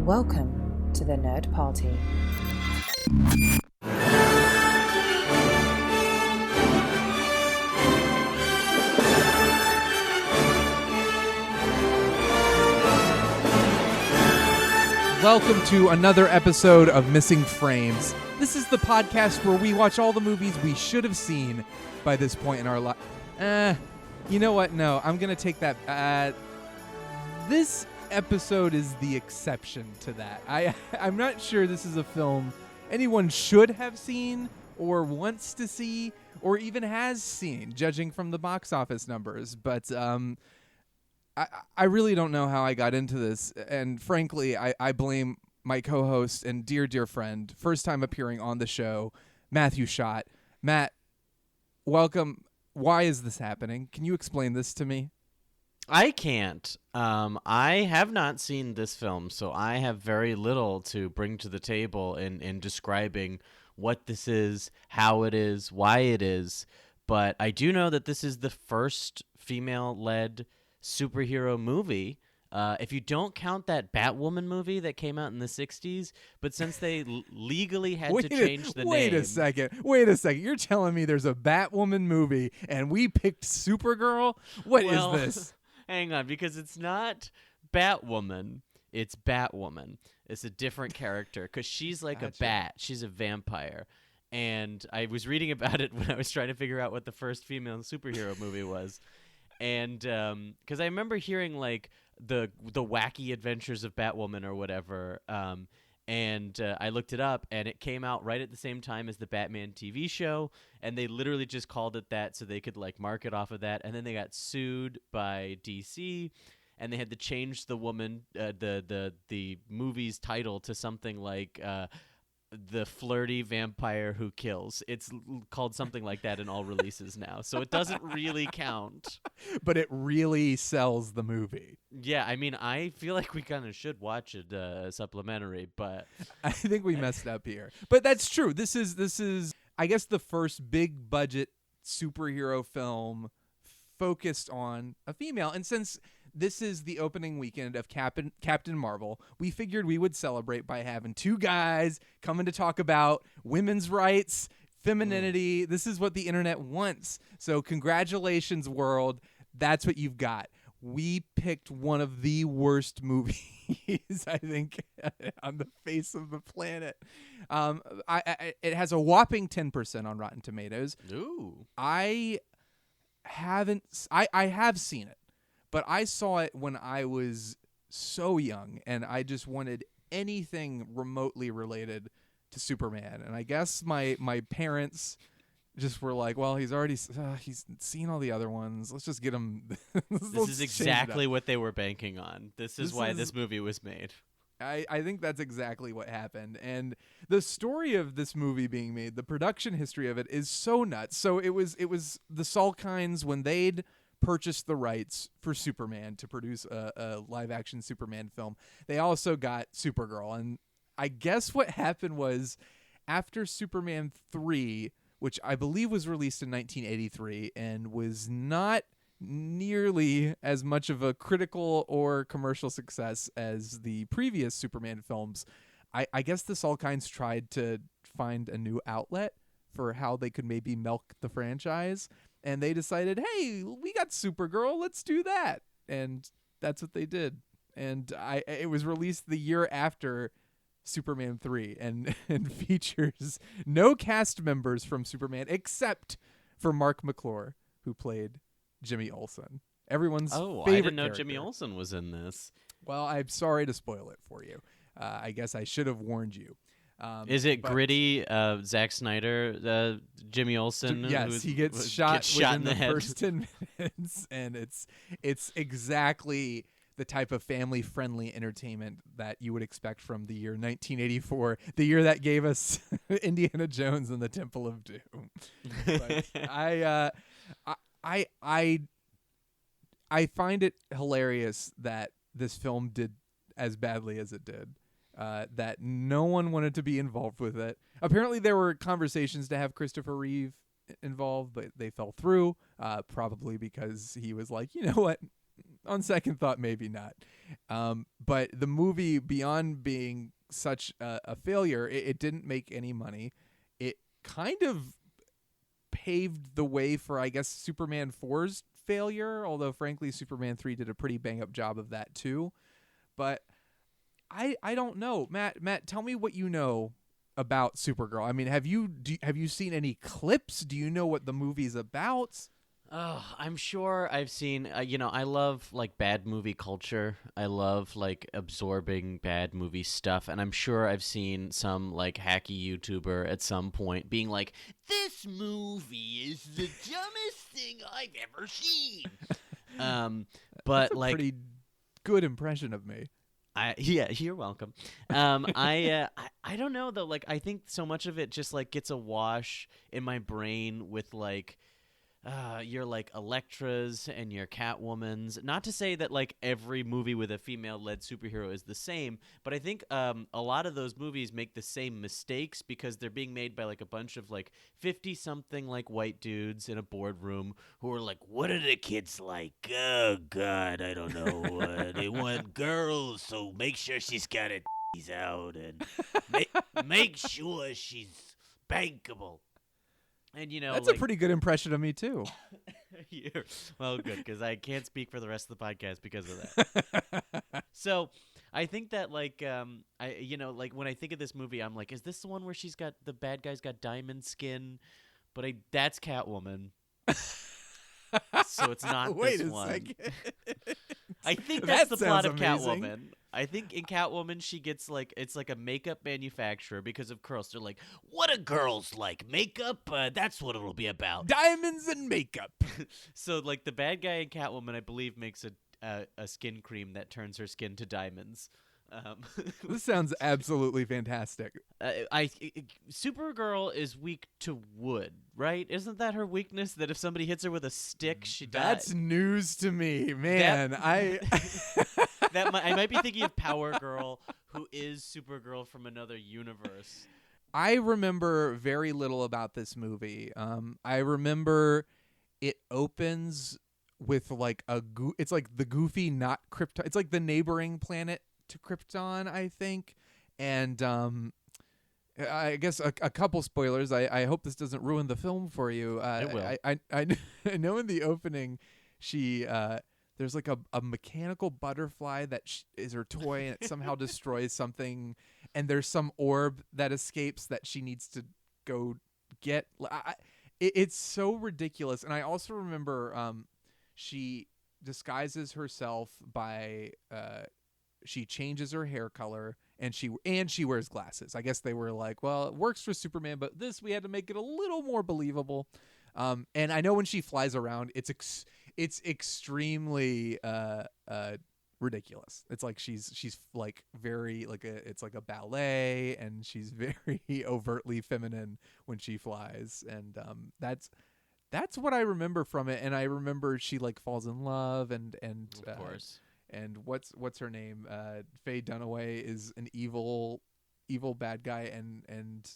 Welcome to the Nerd Party. Welcome to another episode of Missing Frames. This is the podcast where we watch all the movies we should have seen by this point in our life. You know what? No, I'm going to take that. This episode is the exception to that. I'm not sure this is a film anyone should have seen or wants to see or even has seen, judging from the box office numbers. But I really don't know how I got into this. And frankly, I blame my co-host and dear friend, first time appearing on the show, Matthew Schott. Matt, welcome. Why is this happening? Can you explain this to me? I can't. I have not seen this film, so I have very little to bring to the table in describing what this is, how it is, why it is. But I do know that this is the first female-led superhero movie. If you don't count that Batwoman movie that came out in the 60s, but since they legally had to change the name. Wait a second. You're telling me there's a Batwoman movie and we picked Supergirl? What is this? Hang on, because it's not Batwoman. It's Batwoman. It's a different character because she's like a bat. She's a vampire. And I was reading about it when I was trying to figure out what the first female superhero movie was. And because I remember hearing like the wacky adventures of Batwoman or whatever, and I looked it up, and it came out right at the same time as the Batman TV show, and they literally just called it that so they could like market off of that, and then they got sued by DC, and they had to change the woman the movie's title to something like The Flirty Vampire Who Kills. It's called something like that in all releases now, so it doesn't really count. But it really sells the movie. Yeah, I mean, I feel like we kind of should watch it supplementary, but I think we messed up here. But that's true. This is I guess the first big budget superhero film focused on a female. And since this is the opening weekend of Captain Marvel, we figured we would celebrate by having two guys coming to talk about women's rights, femininity. This is what the internet wants. So congratulations, world. That's what you've got. We picked one of the worst movies, I think, on the face of the planet. It has a whopping 10% on Rotten Tomatoes. Ooh. I have seen it. But I saw it when I was so young, and I just wanted anything remotely related to Superman. And I guess my parents just were like, well, he's seen all the other ones. Let's just get him. This is exactly what they were banking on. This is why this movie was made. I think that's exactly what happened. And the story of this movie being made, the production history of it is so nuts. So it was the Salkinds, when they'd purchased the rights for Superman to produce a live-action Superman film. They also got Supergirl. And I guess what happened was after Superman 3, which I believe was released in 1983 and was not nearly as much of a critical or commercial success as the previous Superman films, I guess the Salkinds tried to find a new outlet for how they could maybe milk the franchise. And they decided, hey, we got Supergirl, let's do that. And that's what they did. And it was released the year after Superman 3 and features no cast members from Superman except for Mark McClure, who played Jimmy Olsen. Everyone's favorite I didn't know character. Jimmy Olsen was in this. Well, I'm sorry to spoil it for you. I guess I should have warned you. Is it gritty Zack Snyder, Jimmy Olsen? Yes, he gets shot in the head. First 10 minutes, and it's exactly the type of family-friendly entertainment that you would expect from the year 1984, the year that gave us Indiana Jones and the Temple of Doom. But I find it hilarious that this film did as badly as it did. That no one wanted to be involved with it. Apparently, there were conversations to have Christopher Reeve involved, but they fell through, probably because he was like, you know what, on second thought, maybe not. But the movie, beyond being such a failure, it didn't make any money. It kind of paved the way for, I guess, Superman 4's failure, although frankly Superman 3 did a pretty bang up job of that too. But I don't know. Matt, tell me what you know about Supergirl. I mean, have you seen any clips? Do you know what the movie's about? Oh, I'm sure I've seen, I love like bad movie culture. I love like absorbing bad movie stuff. And I'm sure I've seen some like hacky YouTuber at some point being like, this movie is the dumbest thing I've ever seen. But That's a like, pretty good impression of me. Yeah, you're welcome. I don't know though. Like, I think so much of it just like gets a wash in my brain with like, your like Electras and your Catwomans. Not to say that like every movie with a female-led superhero is the same, but I think a lot of those movies make the same mistakes because they're being made by like a bunch of like 50-something like white dudes in a boardroom who are like, "What are the kids like? Oh God, I don't know. They want girls, so make sure she's got her t's out and make sure she's bankable." And That's like, a pretty good impression of me too. well, good, because I can't speak for the rest of the podcast because of that. So I think that like like when I think of this movie, I'm like, is this the one where the bad guy's got diamond skin? But that's Catwoman. So it's not Wait this a one. second. I think that's That the plot sounds of amazing. Catwoman. I think in Catwoman she gets like, it's like a makeup manufacturer because of curls. They're like, what do girls like? Makeup? That's what it'll be about. Diamonds and makeup. So like the bad guy in Catwoman, I believe, makes a skin cream that turns her skin to diamonds. This sounds absolutely fantastic. Supergirl is weak to wood, right? Isn't that her weakness? That if somebody hits her with a stick, she dies. That's news to me, man. I might be thinking of Power Girl, who is Supergirl from another universe. I remember very little about this movie. I remember it opens with like it's like the goofy, not Krypton. It's like the neighboring planet to Krypton, I think. And I guess a couple spoilers. I hope this doesn't ruin the film for you. It will. I know in the opening, she there's like a mechanical butterfly that is her toy, and it somehow destroys something. And there's some orb that escapes that she needs to go get. It's so ridiculous. And I also remember she disguises herself by she changes her hair color, and she wears glasses. I guess they were like, well, it works for Superman, but this we had to make it a little more believable. And I know when she flies around, it's extremely ridiculous. It's like she's like very like it's like a ballet, and she's very overtly feminine when she flies, and that's what I remember from it. And I remember she like falls in love, and Of course. And what's her name? Faye Dunaway is an evil bad guy, and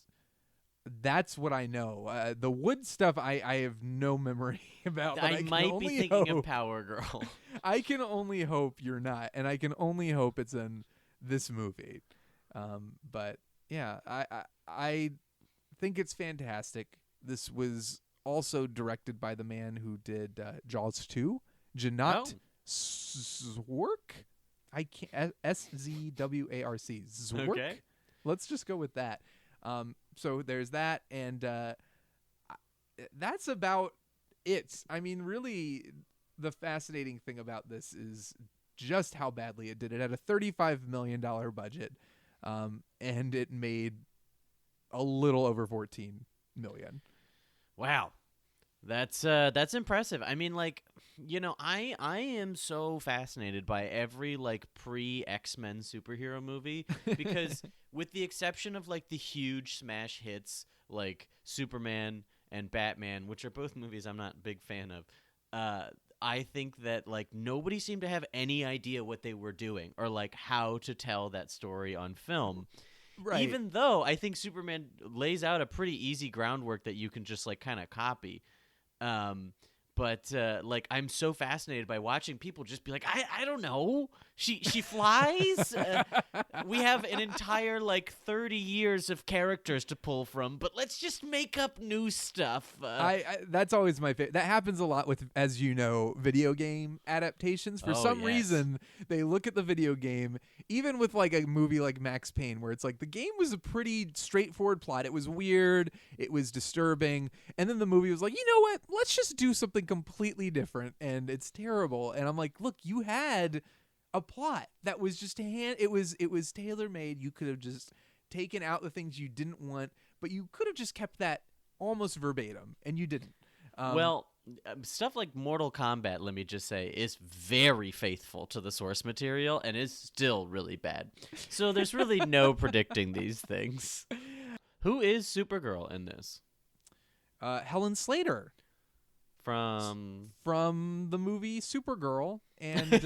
that's what I know. The wood stuff I have no memory about. But I might be thinking of Power Girl. I can only hope you're not, and I can only hope it's in this movie. But yeah, I think it's fantastic. This was also directed by the man who did Jaws 2, Janat Zwark. I can't Szwarc. Zwark. Okay. Let's just go with that. So there's that, and that's about it. I mean, really, the fascinating thing about this is just how badly it did. It had a $35 million budget, and it made a little over $14 million. Wow. That's impressive. I mean, like, I am so fascinated by every like pre-X-Men superhero movie because with the exception of like the huge smash hits like Superman and Batman, which are both movies I'm not a big fan of, I think that like nobody seemed to have any idea what they were doing or like how to tell that story on film. Right. Even though I think Superman lays out a pretty easy groundwork that you can just like kind of copy. But like, I'm so fascinated by watching people just be like, I don't know, she flies. We have an entire like 30 years of characters to pull from, but let's just make up new stuff. I that's always my favorite. That happens a lot with, as you know, video game adaptations. For some reason, they look at the video game, even with like a movie like Max Payne, where it's like the game was a pretty straightforward plot. It was weird, it was disturbing, and then the movie was like, you know what? Let's just do something completely different, and it's terrible. And I'm like, look, you had a plot that was just it was tailor-made. You could have just taken out the things you didn't want, but you could have just kept that almost verbatim, and you didn't. Stuff like Mortal Kombat, let me just say, is very faithful to the source material and is still really bad. So there's really no predicting these things. Who is Supergirl in this? Helen Slater. From the movie Supergirl, and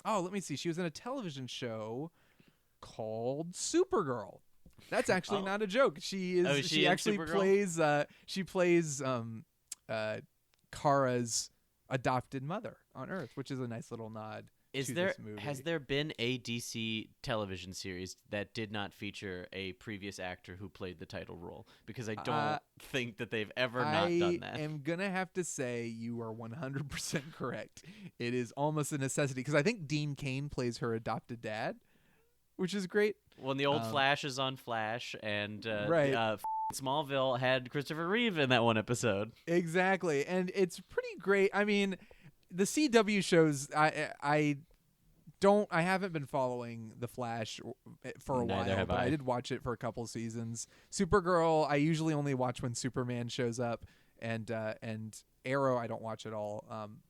let me see. She was in a television show called Supergirl. That's actually not a joke. She is. Oh, is she in actually Supergirl? plays Kara's adopted mother on Earth, which is a nice little nod. Has there been a DC television series that did not feature a previous actor who played the title role? Because I don't think that they've ever not done that. I am gonna have to say you are 100% correct. It is almost a necessity, because I think Dean Cain plays her adopted dad, which is great. When the old Flash is on Flash, and right. Smallville had Christopher Reeve in that one episode. Exactly, and it's pretty great. I mean, the CW shows, I haven't been following The Flash for a while, but I did watch it for a couple seasons. Supergirl, I usually only watch when Superman shows up, and Arrow I don't watch at all.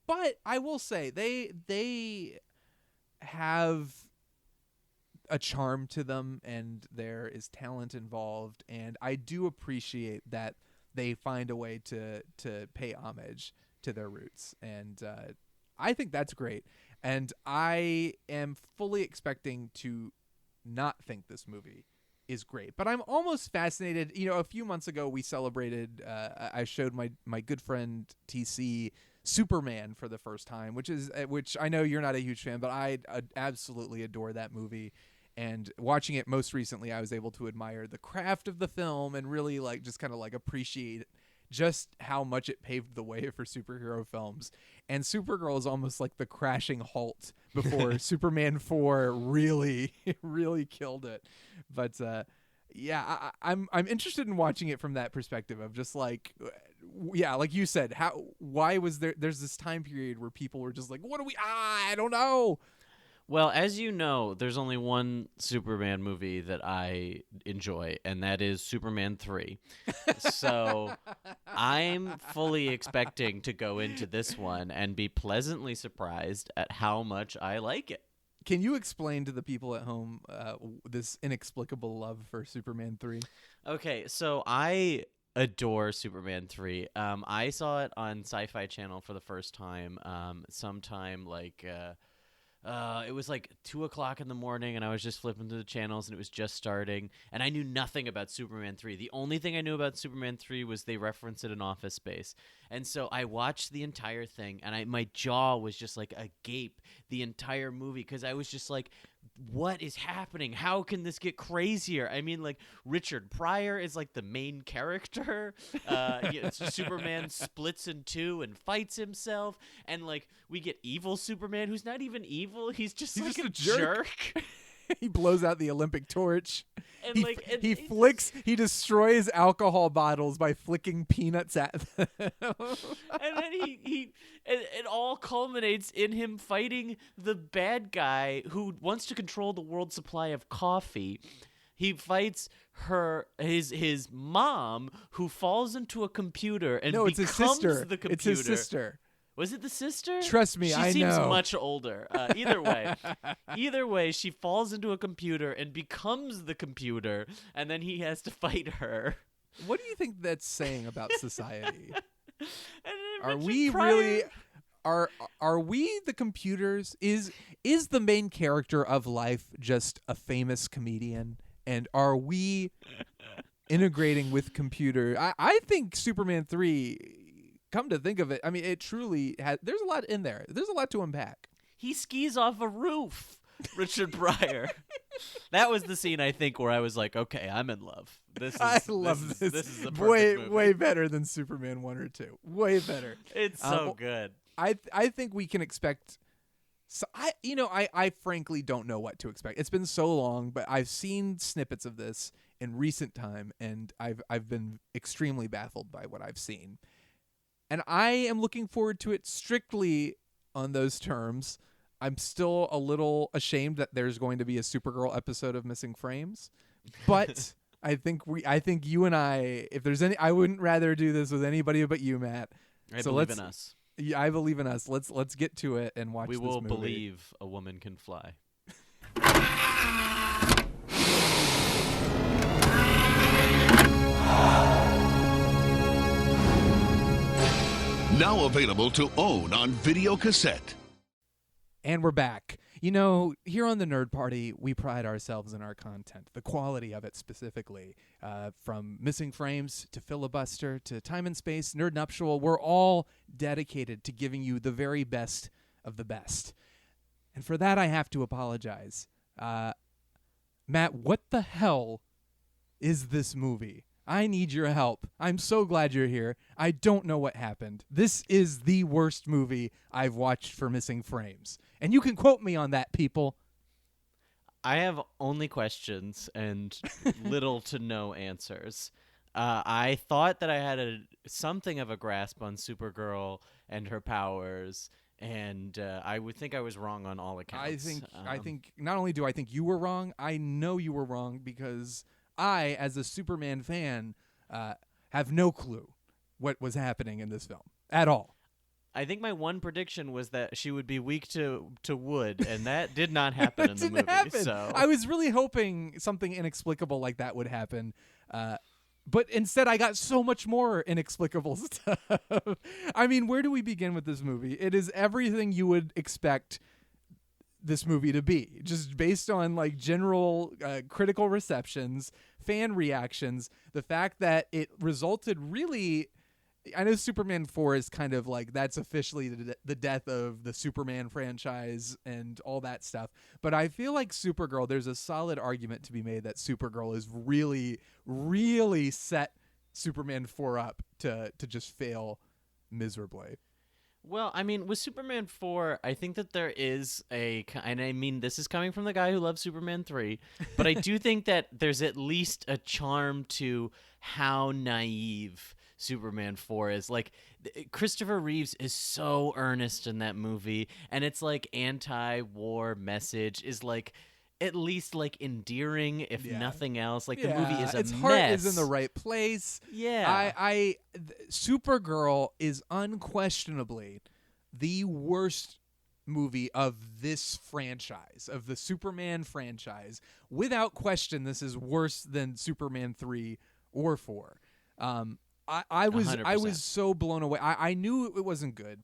But I will say they have a charm to them, and there is talent involved, and I do appreciate that they find a way to pay homage to their roots, and I think that's great. And I am fully expecting to not think this movie is great, but I'm almost fascinated. You know, a few months ago we celebrated, I showed my good friend TC Superman for the first time, which I know you're not a huge fan, but I absolutely adore that movie. And watching it most recently, I was able to admire the craft of the film and really like just kind of like appreciate just how much it paved the way for superhero films. And Supergirl is almost like the crashing halt before Superman 4 really killed it. But I'm interested in watching it from that perspective of just like, like you said, why was there's this time period where people were just like, I don't know. Well, as you know, there's only one Superman movie that I enjoy, and that is Superman 3. So I'm fully expecting to go into this one and be pleasantly surprised at how much I like it. Can you explain to the people at home this inexplicable love for Superman 3? Okay, so I adore Superman 3. I saw it on Sci-Fi Channel for the first time sometime like... it was like 2:00 in the morning, and I was just flipping through the channels, and it was just starting, and I knew nothing about Superman 3. The only thing I knew about Superman 3 was they referenced it in Office Space. And so I watched the entire thing, and my jaw was just like agape the entire movie, because I was just like, what is happening? How can this get crazier? I mean, like, Richard Pryor is like the main character. Superman splits in two and fights himself, and like we get evil Superman, who's not even evil. He's just like a jerk. He blows out the Olympic torch. And he destroys alcohol bottles by flicking peanuts at them. And then it all culminates in him fighting the bad guy who wants to control the world's supply of coffee. He fights his mom, who falls into a computer and becomes his sister. The computer. It's his sister. Was it the sister? Trust me, I know. She seems much older. Either way, she falls into a computer and becomes the computer, and then he has to fight her. What do you think that's saying about society? Are we really? Are we the computers? Is the main character of life just a famous comedian? And are we integrating with computer? I think Superman 3 come to think of it, I mean, it truly has. There's a lot in there. There's a lot to unpack. He skis off a roof. Richard Pryor. That was the scene, I think, where I was like, okay, I'm in love. I love this. This is the perfect movie. Way better than Superman 1 or 2. Way better. It's so good. I think we can expect. So I frankly don't know what to expect. It's been so long, but I've seen snippets of this in recent time, and I've been extremely baffled by what I've seen. And I am looking forward to it strictly on those terms. I'm still a little ashamed that there's going to be a Supergirl episode of Missing Frames, but I think you and I, if there's any, I wouldn't rather do this with anybody but you, Matt. I believe in us. Yeah, I believe in us. Let's get to it and watch. We this will movie. believe a woman can fly. Now available to own on video cassette. And we're back. Here on the Nerd Party, we pride ourselves in our content, the quality of it specifically. From Missing Frames to Filibuster to Time and Space, Nerd Nuptial, we're all dedicated to giving you the very best of the best. And for that, I have to apologize. Matt, what the hell is this movie? I need your help. I'm so glad you're here. I don't know what happened. This is the worst movie I've watched for Missing Frames. And you can quote me on that, people. I have only questions and little to no answers. I thought that I had something of a grasp on Supergirl and her powers, and I would think I was wrong on all accounts. I think not only do I think you were wrong, I know you were wrong because I, as a Superman fan, have no clue what was happening in this film at all. I think my one prediction was that she would be weak to wood, and that did not happen in the movie. Happen. So I was really hoping something inexplicable like that would happen, but instead I got so much more inexplicable stuff. I mean, where do we begin with this movie? It is everything you would expect this movie to be, just based on like general critical receptions, fan reactions, the fact that it resulted really. I know Superman 4 is kind of like that's officially the death of the Superman franchise and all that stuff. But I feel like Supergirl, there's a solid argument to be made that Supergirl is really, really set Superman 4 up to just fail miserably. Well, I mean, with Superman 4, I think that there is and I mean, this is coming from the guy who loves Superman 3, but I do think that there's at least a charm to how naive Superman 4 is. Like, Christopher Reeves is so earnest in that movie, and it's like anti-war message is like at least like endearing, if nothing else. Like the movie is a its mess. Heart is in the right place. Yeah, Supergirl is unquestionably the worst movie of this franchise, of the Superman franchise. Without question, this is worse than Superman 3 or 4. I was so blown away. I knew it wasn't good,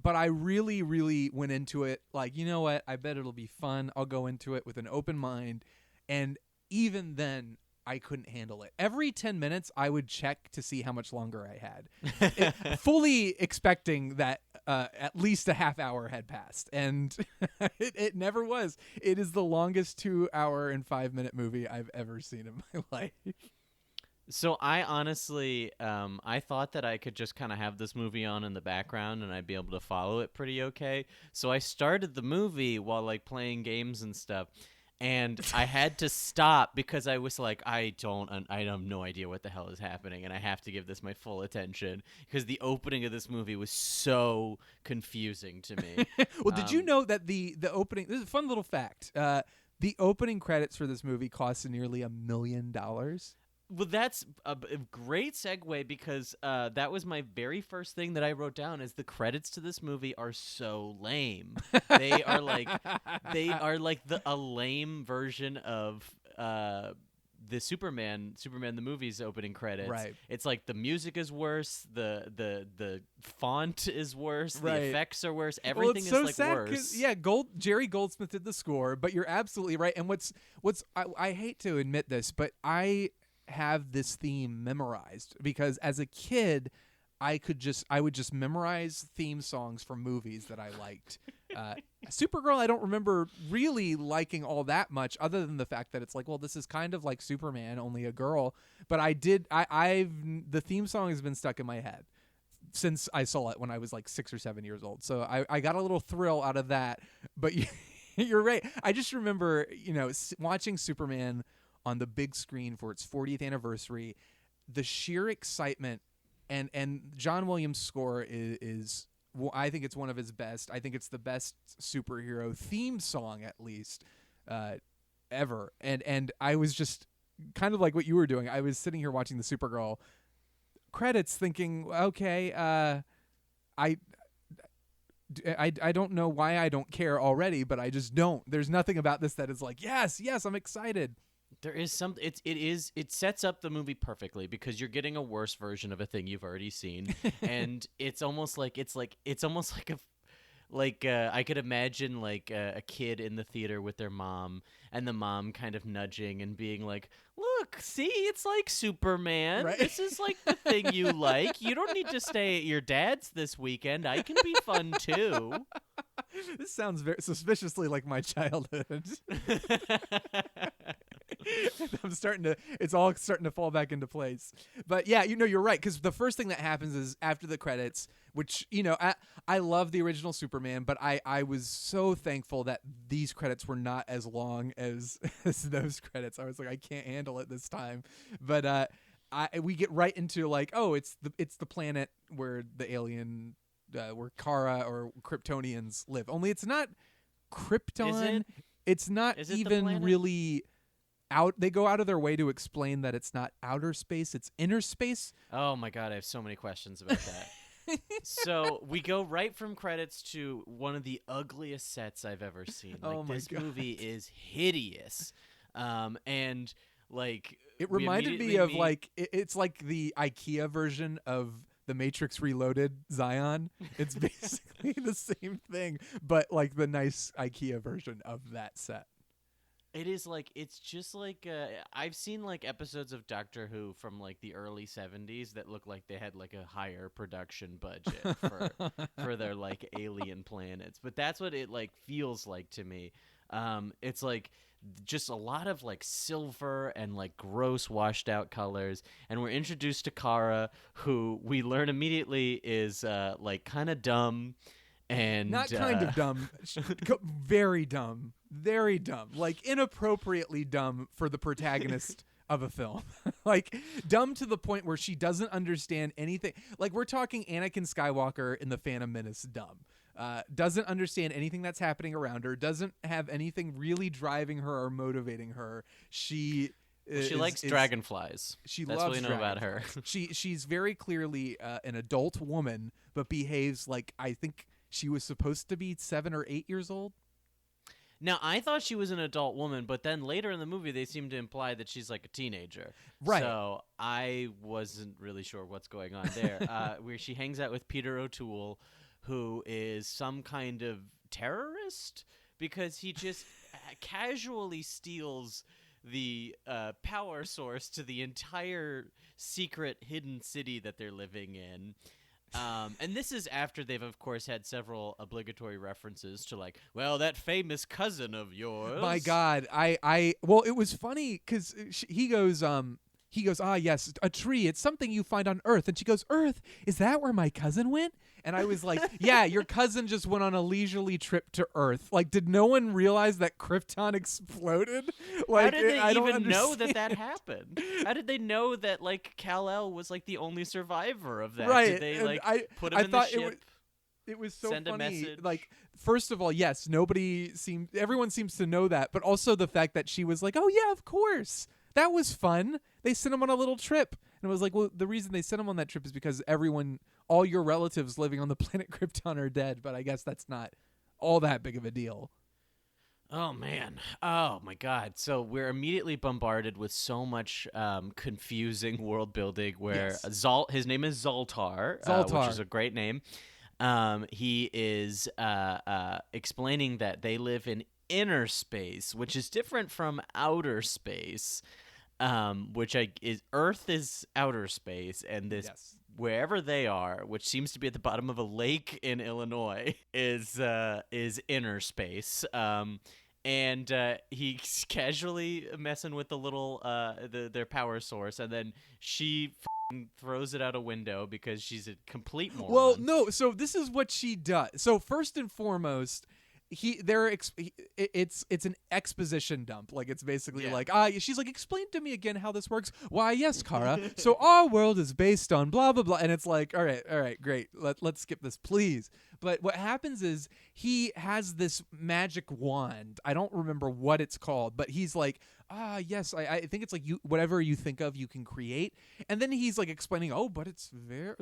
but I really, really went into it like, you know what? I bet it'll be fun. I'll go into it with an open mind. And even then, I couldn't handle it. Every 10 minutes, I would check to see how much longer I had, fully expecting that at least a half hour had passed. And it never was. It is the longest 2 hour and 5 minute movie I've ever seen in my life. So I honestly, I thought that I could just kind of have this movie on in the background and I'd be able to follow it pretty okay. So I started the movie while like playing games and stuff, and I had to stop because I was like, I have no idea what the hell is happening, and I have to give this my full attention because the opening of this movie was so confusing to me. Well, did you know that the opening? This is a fun little fact. The opening credits for this movie cost nearly $1 million. Well, that's a great segue because that was my very first thing that I wrote down is the credits to this movie are so lame. They are like a lame version of the Superman the movie's opening credits. Right. It's like the music is worse, the font is worse, right. The effects are worse, everything it's so is like sad worse. Yeah, Jerry Goldsmith did the score, but you're absolutely right. And I hate to admit this, but I have this theme memorized because as a kid I would just memorize theme songs from movies that I liked. Supergirl, I don't remember really liking all that much, other than the fact that it's like, well, this is kind of like Superman, only a girl. But the theme song has been stuck in my head since I saw it when I was like 6 or 7 years old. So I got a little thrill out of that. But you're right. I just remember, watching Superman on the big screen for its 40th anniversary, the sheer excitement. And John Williams' score is I think it's one of his best. I think it's the best superhero theme song, at least, ever. And I was just kind of like what you were doing. I was sitting here watching the Supergirl credits thinking, okay, I don't know why I don't care already, but I just don't. There's nothing about this that is like, yes, I'm excited. There is some. It sets up the movie perfectly because you're getting a worse version of a thing you've already seen, and it's almost like I could imagine like a kid in the theater with their mom, and the mom kind of nudging and being like, "Look, see, it's like Superman. Right? This is like the thing you like. You don't need to stay at your dad's this weekend. I can be fun too." This sounds very suspiciously like my childhood. It's all starting to fall back into place. But yeah, you're right, because the first thing that happens is after the credits, which, I love the original Superman, but I was so thankful that these credits were not as long as those credits. I was like, I can't handle it this time. But we get right into like, oh, it's the planet where the alien where Kara or Kryptonians live. Only it's not Krypton. It's not even really out. They go out of their way to explain that it's not outer space, it's inner space. Oh my god, I have so many questions about that. So we go right from credits to one of the ugliest sets I've ever seen. Like, this movie is hideous. And like it reminded me of like it's like the IKEA version of The Matrix Reloaded Zion. It's basically the same thing, but like the nice IKEA version of that set. It is like, it's just like, I've seen like episodes of Doctor Who from like the early 70s that look like they had like a higher production budget for their like alien planets. But that's what it like feels like to me. It's like just a lot of like silver and like gross washed out colors. And we're introduced to Kara, who we learn immediately is like kind of dumb. And not kind of dumb, very dumb, like inappropriately dumb for the protagonist of a film. Like dumb to the point where she doesn't understand anything. Like we're talking Anakin Skywalker in The Phantom Menace dumb. Doesn't understand anything that's happening around her, doesn't have anything really driving her or motivating her. She likes dragonflies. She That's loves what we know about her. She's very clearly an adult woman, but behaves like I think she was supposed to be 7 or 8 years old. Now, I thought she was an adult woman, but then later in the movie, they seem to imply that she's like a teenager. Right. So I wasn't really sure what's going on there. Where she hangs out with Peter O'Toole, who is some kind of terrorist, because he just casually steals the power source to the entire secret hidden city that they're living in. And this is after they've, of course, had several obligatory references to, like, well, that famous cousin of yours. My God, well, it was funny because he goes, ah, yes, a tree. It's something you find on Earth. And she goes, Earth? Is that where my cousin went? And I was like, yeah, your cousin just went on a leisurely trip to Earth. Like, did no one realize that Krypton exploded? Like, how did they even know understand. that happened? How did they know that, like, Kal-El was, like, the only survivor of that? Right. Did they, and like, put him in the ship? It was so send funny. A message. Like, first of all, yes, everyone seems to know that, but also the fact that she was like, oh, yeah, of course. That was fun. They sent him on a little trip. And it was like, well, the reason they sent him on that trip is because all your relatives living on the planet Krypton are dead, but I guess that's not all that big of a deal. Oh, man. Oh, my God. So we're immediately bombarded with so much confusing world building where Yes. His name is Zoltar, which is a great name. He is explaining that they live in inner space, which is different from outer space, which is Earth is outer space, and this wherever they are, which seems to be at the bottom of a lake in Illinois, is inner space. And he's casually messing with the little their power source, and then she throws it out a window because she's a complete moron. Well, no. So this is what she does. So first and foremost, it's an exposition dump. Like, it's basically like, she's like, explain to me again how this works. Why, yes, Kara. So our world is based on blah blah blah, and it's like, all right, great. Let's skip this, please. But what happens is he has this magic wand. I don't remember what it's called, but he's like, yes, I think it's like whatever you think of, you can create. And then he's like explaining, but it's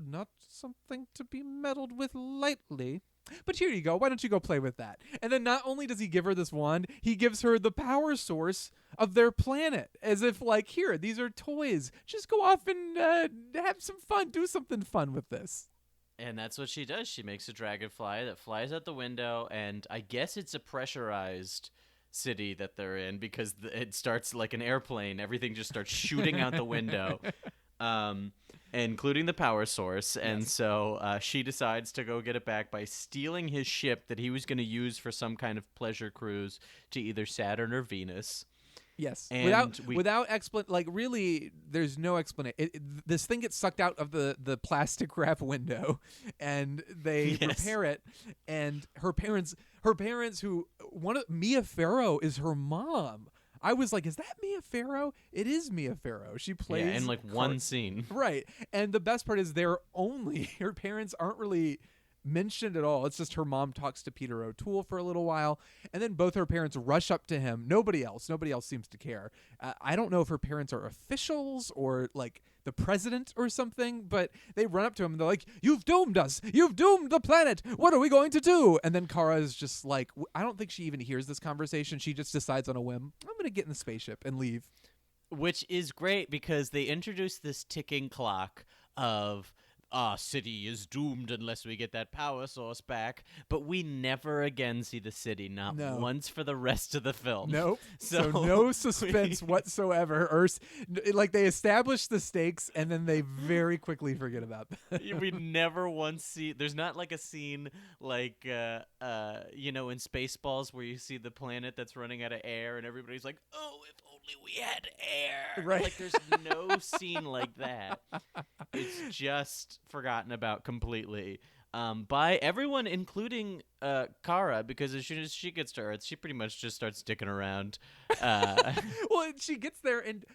not something to be meddled with lightly. But here you go. Why don't you go play with that? And then not only does he give her this wand, he gives her the power source of their planet, as if like, here, these are toys. Just go off and have some fun. Do something fun with this. And that's what she does. She makes a dragonfly that flies out the window, and I guess it's a pressurized city that they're in because it starts like an airplane. Everything just starts shooting out the window, including the power source. And so she decides to go get it back by stealing his ship that he was going to use for some kind of pleasure cruise to either Saturn or Venus. Yes, and without like, really, there's no explanation. This thing gets sucked out of the plastic wrap window, and they repair it. And her parents, who Mia Farrow is her mom. I was like, is that Mia Farrow? It is Mia Farrow. She plays in like one scene, right? And the best part is her parents aren't really mentioned at all. It's just her mom talks to Peter O'Toole for a little while, and then both her parents rush up to him. Nobody else seems to care. I don't know if her parents are officials or like the president or something, but they run up to him and they're like, "You've doomed us. You've doomed the planet. What are we going to do?" And then Kara is just like, I don't think she even hears this conversation. She just decides on a whim, I'm going to get in the spaceship and leave. Which is great because they introduce this ticking clock of our city is doomed unless we get that power source back. But we never again see the city, not once for the rest of the film. Nope. So no suspense whatsoever. Or like, they establish the stakes and then they very quickly forget about that. We never once see. There's not like a scene like in Spaceballs where you see the planet that's running out of air and everybody's like, "Oh, if only we had air." Right. Like, there's no scene like that. It's just forgotten about completely by everyone, including Kara, because as soon as she gets to Earth, she pretty much just starts sticking around. Well, she gets there, and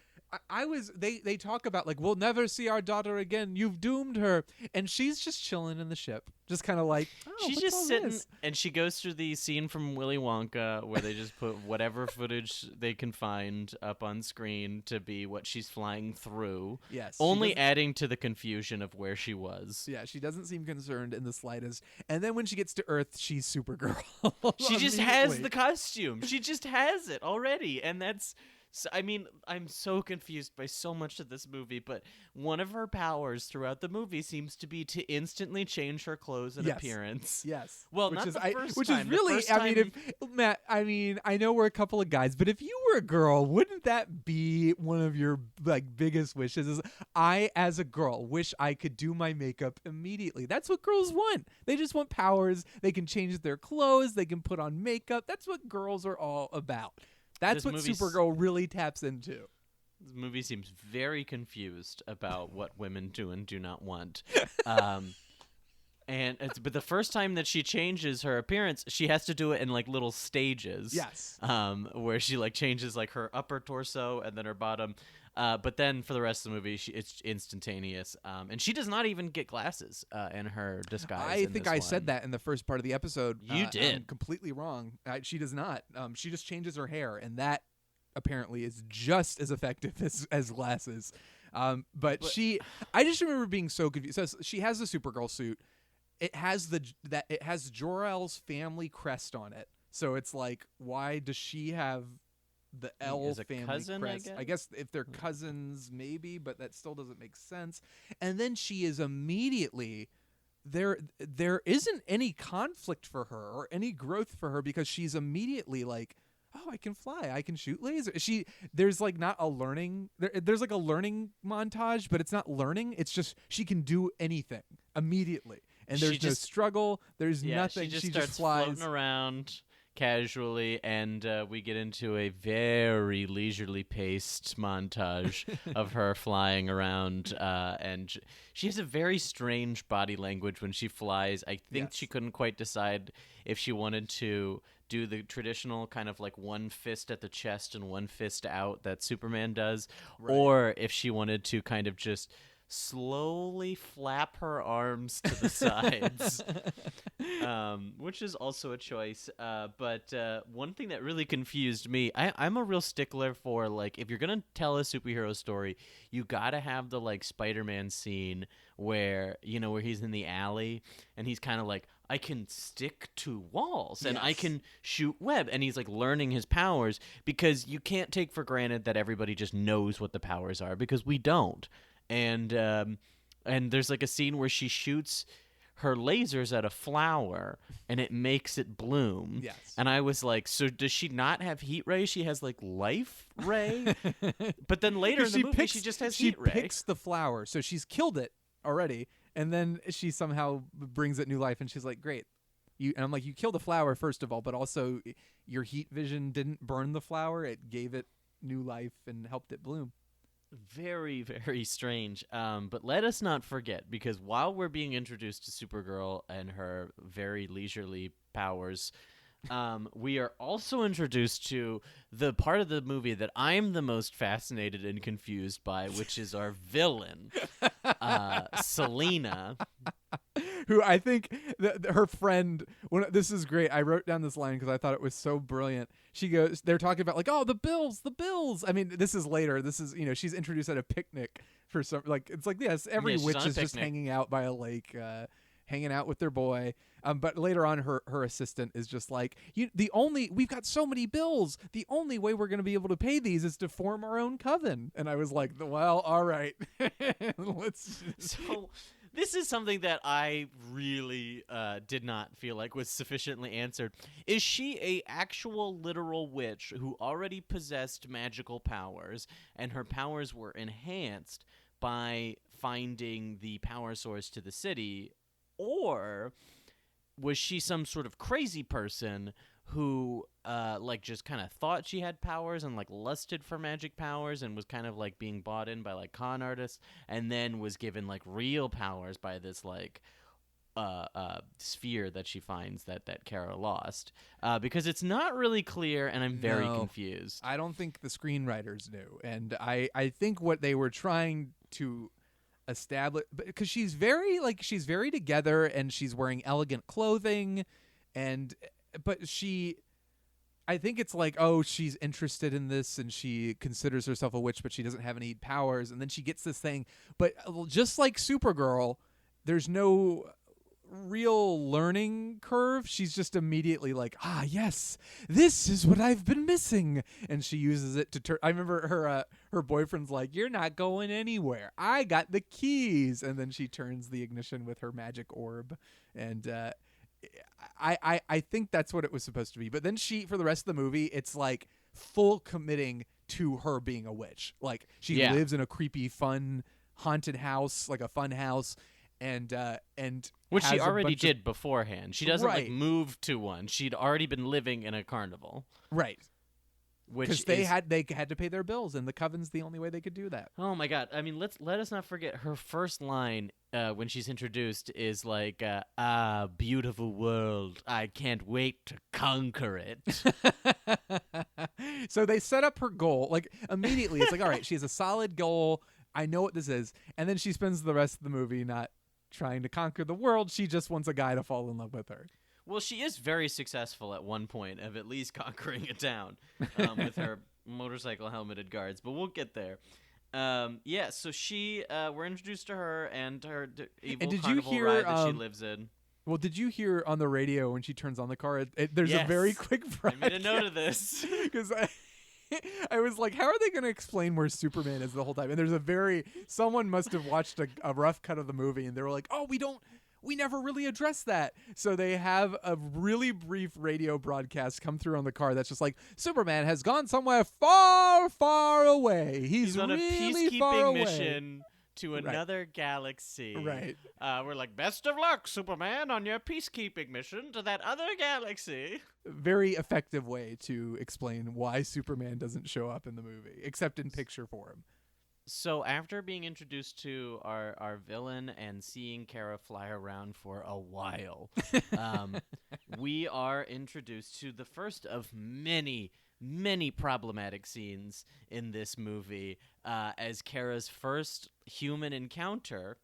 they talk about, like, we'll never see our daughter again. You've doomed her. And she's just chilling in the ship, just kind of like, she's just sitting, and she goes through the scene from Willy Wonka where they just put whatever footage they can find up on screen to be what she's flying through. Yes. Only adding to the confusion of where she was. Yeah, she doesn't seem concerned in the slightest. And then when she gets to Earth, she's Supergirl. She just has the costume. She just has it already. And that's... So, I mean, I'm so confused by so much of this movie, but one of her powers throughout the movie seems to be to instantly change her clothes and appearance. Yes. Well, which not is, the first which time. is really, Matt, I know we're a couple of guys, but if you were a girl, wouldn't that be one of your like biggest wishes? Is I, as a girl, wish I could do my makeup immediately. That's what girls want. They just want powers. They can change their clothes. They can put on makeup. That's what girls are all about. That's what Supergirl really taps into. This movie seems very confused about what women do and do not want. But the first time that she changes her appearance, she has to do it in like little stages. Yes. Where she like changes like her upper torso and then her bottom. But then for the rest of the movie, it's instantaneous. And she does not even get glasses in her disguise. I think I said that in the first part of the episode. You did. I'm completely wrong. She does not. She just changes her hair, and that apparently is just as effective as glasses. But I just remember being so confused. So she has the Supergirl suit. It has Jor-El's family crest on it. So it's like, why does she have the L family cousin, crest? I guess if they're cousins, maybe, but that still doesn't make sense. And then she is immediately there isn't any conflict for her or any growth for her because she's immediately like oh, I can fly, I can shoot lasers. There's like not a learning. There's like a learning montage, but it's not learning. It's just she can do anything immediately, and there's no struggle. There's nothing. She just just starts flies floating around casually, and we get into a very leisurely paced montage of her flying around, and she has a very strange body language when she flies. I think she couldn't quite decide if she wanted to do the traditional kind of like one fist at the chest and one fist out that Superman does, or if she wanted to kind of just slowly flap her arms to the sides, which is also a choice. But one thing that really confused me, I'm a real stickler for, like, if you're going to tell a superhero story, you got to have the, like, Spider-Man scene where, you know, where he's in the alley and he's kind of like, I can stick to walls and I can shoot web. And he's like learning his powers, because you can't take for granted that everybody just knows what the powers are, because we don't. And there's like a scene where she shoots her lasers at a flower and it makes it bloom. Yes. And I was like, so does she not have heat ray? She has like life ray. But then later in the movie, she just has heat ray. She picks the flower, so she's killed it already, and then she somehow brings it new life, and she's like, great. And I'm like, you killed the flower first of all, but also your heat vision didn't burn the flower; it gave it new life and helped it bloom. Very, very strange. But let us not forget, because while we're being introduced to Supergirl and her very leisurely powers, we are also introduced to the part of the movie that I'm the most fascinated and confused by, which is our villain, Selena. Who I think her friend, this is great. I wrote down this line because I thought it was so brilliant. She goes, they're talking about like, oh, the bills. I mean, this is later. This is, she's introduced at a picnic for some, like, it's like, yes, every witch is just hanging out by a lake, hanging out with their boy. But later on, her assistant is just like, we've got so many bills. The only way we're going to be able to pay these is to form our own coven. And I was like, well, all right. So this is something that I really did not feel like was sufficiently answered. Is she a actual literal witch who already possessed magical powers, and her powers were enhanced by finding the power source to the city? Or was she some sort of crazy person who like just kind of thought she had powers and like lusted for magic powers and was kind of like being bought in by like con artists, and then was given like real powers by this like sphere that she finds that Kara lost? Because it's not really clear, and I'm very confused. I don't think the screenwriters knew, and I think what they were trying to establish, because she's very together and she's wearing elegant clothing, but I think it's like, oh, she's interested in this and she considers herself a witch, but she doesn't have any powers. And then she gets this thing. But just like Supergirl, there's no real learning curve. She's just immediately like, yes, this is what I've been missing. And she uses it to turn. I remember her boyfriend's like, you're not going anywhere. I got the keys. And then she turns the ignition with her magic orb. And I think that's what it was supposed to be. But then for the rest of the movie, it's like full committing to her being a witch. Like she lives in a creepy, fun, haunted house, like a fun house, and which she already did beforehand. She doesn't like move to one. She'd already been living in a carnival. Right. Because they had to pay their bills, and the coven's the only way they could do that. Oh my God! I mean, let us not forget her first line when she's introduced is like, beautiful world, I can't wait to conquer it." So they set up her goal like immediately. It's like, all right, she has a solid goal. I know what this is, and then she spends the rest of the movie not trying to conquer the world. She just wants a guy to fall in love with her. Well, she is very successful at one point of at least conquering a town with her motorcycle helmeted guards, but we'll get there. So we're introduced to her and her evil carnival ride that she lives in. Well, did you hear on the radio when she turns on the car? There's a very quick broadcast. I made a note of this. Because I was like, how are they going to explain where Superman is the whole time? And there's someone must have watched a rough cut of the movie, and they were like, oh, we never really addressed that. So they have a really brief radio broadcast come through on the car that's just like, Superman has gone somewhere far, far away. He's on really a far peacekeeping away. mission to another galaxy. Right. We're like, best of luck, Superman, on your peacekeeping mission to that other galaxy. Very effective way to explain why Superman doesn't show up in the movie, except in picture form. So after being introduced to our villain and seeing Kara fly around for a while, we are introduced to the first of many, many problematic scenes in this movie, as Kara's first human encounter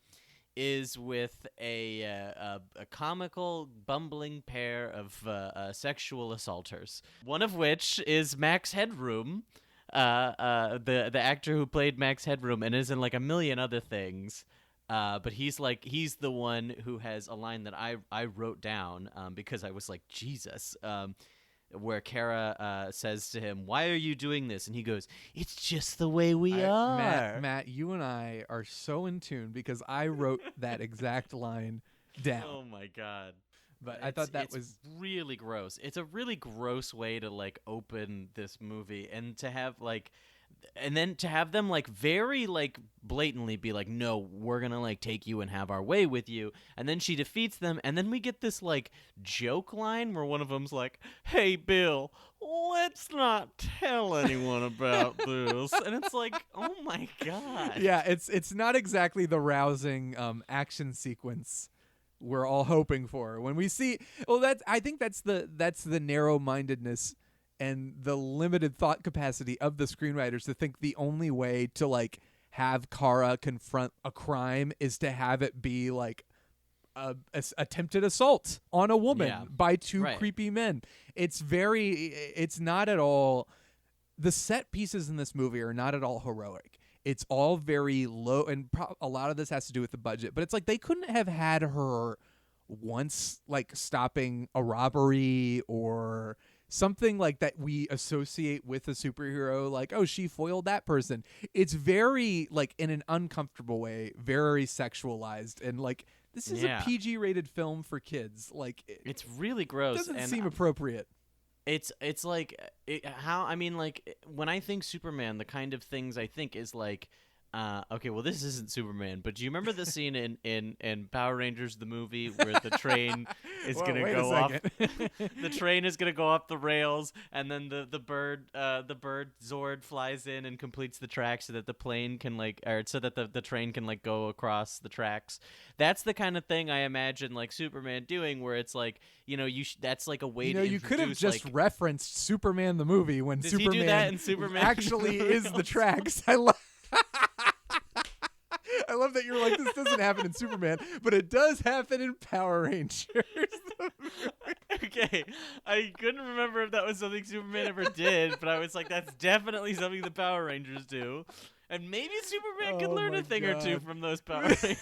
is with a comical, bumbling pair of sexual assaulters, one of which is Max Headroom, the actor who played Max Headroom and is in like a million other things. But he's the one who has a line that I wrote down because I was like, Jesus, where Kara says to him, "Why are you doing this?" And he goes, "It's just the way we are." Matt, you and I are so in tune because I wrote that exact line down. Oh my God. But I thought that was really gross. It's a really gross way to like open this movie, and to have like, and then to have them like very like blatantly be like, no, we're gonna like take you and have our way with you, and then she defeats them, and then we get this like joke line where one of them's like, "Hey Bill, let's not tell anyone about this," and it's like, oh my God. Yeah, it's not exactly the rousing action sequence we're all hoping for when we see. Well, I think that's the narrow-mindedness and the limited thought capacity of the screenwriters to think the only way to like have Kara confront a crime is to have it be like a attempted assault on a woman by two creepy men. It's not at all, the set pieces in this movie are not at all heroic. It's all very low, and a lot of this has to do with the budget. But it's like they couldn't have had her once like stopping a robbery or something like that we associate with a superhero, like, oh, she foiled that person. It's very like, in an uncomfortable way, very sexualized, and like this is a PG-rated film for kids. Like it's really gross. Doesn't and seem appropriate. It's like when I think Superman, the kind of things I think is like, okay, well, this isn't Superman, but do you remember the scene in Power Rangers the movie where the train is gonna go off? The train is gonna go off the rails, and then the bird Zord flies in and completes the track so that the plane can so that the train can like go across the tracks. That's the kind of thing I imagine like Superman doing, where it's like, you know, that's like a way to you could have just like, referenced Superman the movie when does Superman, he do that in Superman actually is the tracks. I love that you're like, this doesn't happen in Superman, but it does happen in Power Rangers. Okay, I couldn't remember if that was something Superman ever did, but I was like, that's definitely something the Power Rangers do. And maybe Superman could learn a thing or two from those Power Rangers.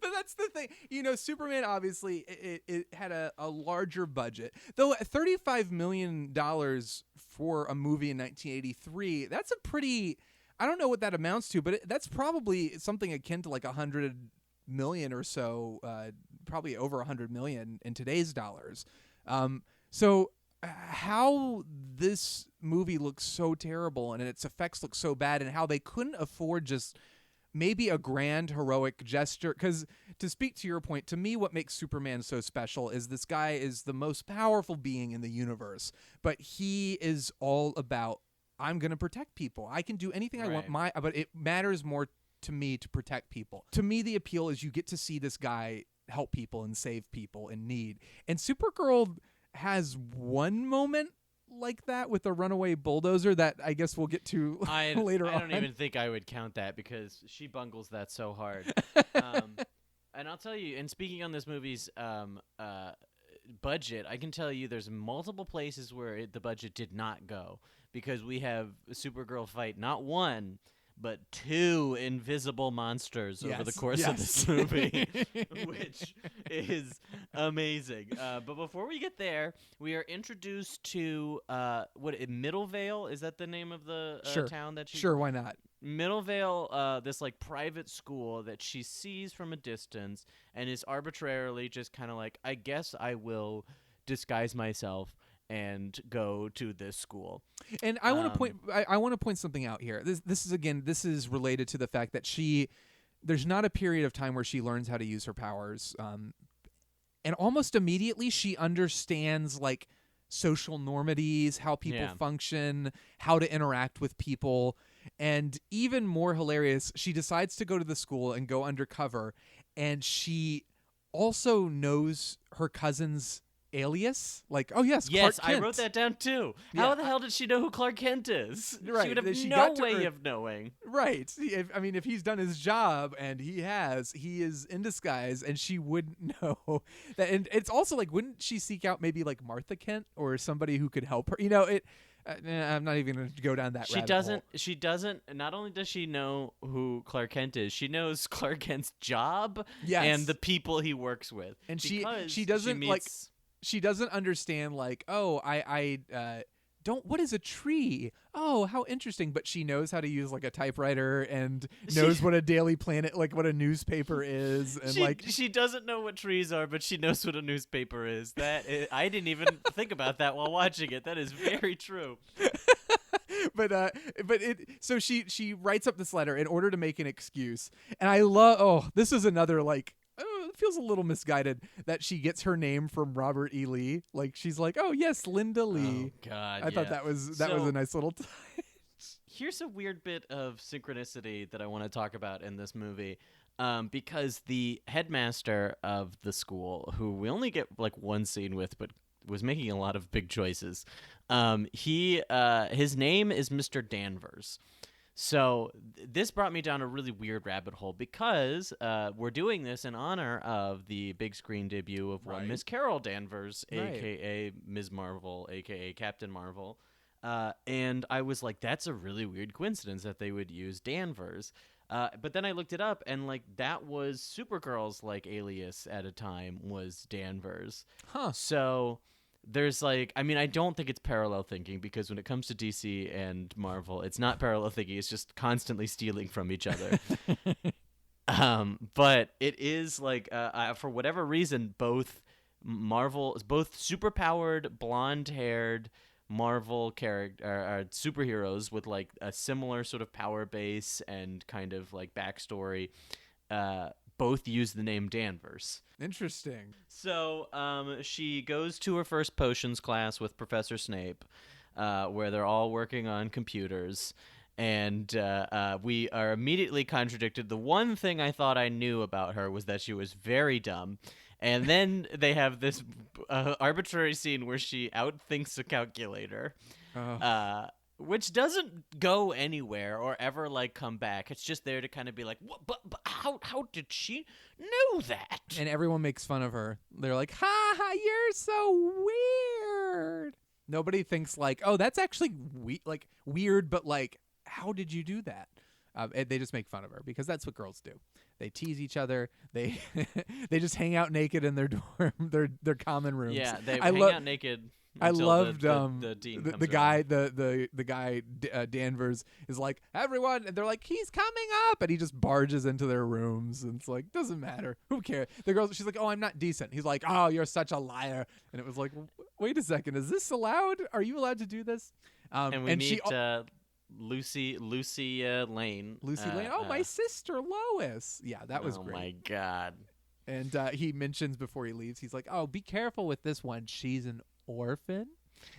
But that's the thing. You know, Superman, obviously, it had a larger budget. Though $35 million for a movie in 1983, that's a pretty... I don't know what that amounts to, but that's probably something akin to like $100 million or so, probably over $100 million in today's dollars. So how this movie looks so terrible and its effects look so bad, and how they couldn't afford just maybe a grand heroic gesture. Because to speak to your point, to me, what makes Superman so special is this guy is the most powerful being in the universe, but he is all about, I'm going to protect people. I can do anything I want, but it matters more to me to protect people. To me, the appeal is you get to see this guy help people and save people in need. And Supergirl has one moment like that with a runaway bulldozer that I guess we'll get to later on. I don't even think I would count that because she bungles that so hard. And I'll tell you, and speaking on this movie's budget, I can tell you there's multiple places where the budget did not go, because we have a Supergirl fight not one, but two invisible monsters over the course of this movie, which is amazing. But before we get there, we are introduced to Middlevale. Is that the name of the town that she? Sure, why not? Middlevale, this like private school that she sees from a distance and is arbitrarily just kind of like, I guess I will disguise myself and go to this school. And I want to point I want to point something out here. This is related to the fact that there's not a period of time where she learns how to use her powers. And almost immediately she understands like social normities, how people function, how to interact with people. And even more hilarious, she decides to go to the school and go undercover, and she also knows her cousin's alias. Like, oh yes, Clark Kent. I wrote that down too. Yeah. How the hell did she know who Clark Kent is? Right. She would have She no got to way Earth. of knowing. Right. If he's done his job, and he is in disguise, and she wouldn't know that. And it's also like, wouldn't she seek out maybe like Martha Kent or somebody who could help her? I'm not even going to go down that rabbit hole. She doesn't. Not only does she know who Clark Kent is, she knows Clark Kent's job and the people he works with. And she doesn't she doesn't understand like, oh, I don't. What is a tree? Oh, how interesting! But she knows how to use like a typewriter and knows what a Daily Planet, like what a newspaper is, and she doesn't know what trees are, but she knows what a newspaper is. I didn't even think about that while watching it. That is very true. So she writes up this letter in order to make an excuse, and I love. Oh, this is another like. Oh, it feels a little misguided that she gets her name from Robert E. Lee. Like she's like, oh yes, Linda Lee. Oh God, I thought that was a nice little touch. Here's a weird bit of synchronicity that I want to talk about in this movie, because the headmaster of the school, who we only get like one scene with, but was making a lot of big choices. His name is Mr. Danvers. So this brought me down a really weird rabbit hole because we're doing this in honor of the big screen debut of one Miss Carol Danvers, a.k.a. Ms. Marvel, a.k.a. Captain Marvel. And I was like, that's a really weird coincidence that they would use Danvers. But then I looked it up, and like that was Supergirl's like alias at a time was Danvers. Huh. So there's like, I mean, I don't think it's parallel thinking, because when it comes to DC and Marvel, it's not parallel thinking. It's just constantly stealing from each other. But it is like, for whatever reason, both superpowered, blonde-haired Marvel superheroes with like a similar sort of power base and kind of like backstory, both use the name Danvers. Interesting. So she goes to her first potions class with Professor Snape, where they're all working on computers, and we are immediately contradicted. The one thing I thought I knew about her was that she was very dumb. And then they have this arbitrary scene where she outthinks a calculator, which doesn't go anywhere or ever like come back. It's just there to kind of be like, what? But how did she know that? And everyone makes fun of her. They're like, ha ha, you're so weird. Nobody thinks like, oh, that's actually weird, but like, how did you do that? They just make fun of her because that's what girls do. They tease each other. They they just hang out naked in their dorm, their common rooms. Yeah, they hang out naked. I loved the dean comes the guy the guy Danvers is like, everyone, and they're like, he's coming up, and he just barges into their rooms, and it's like, doesn't matter, who cares. The girl, she's like, oh, I'm not decent. He's like, oh, you're such a liar. And it was like, wait a second, is this allowed? Are you allowed to do this? And we meet Lucy Lane. Lucy Lane. Oh, my sister Lois. Yeah, that was great. Oh my God. And he mentions before he leaves, he's like, oh, be careful with this one. She's an orphan.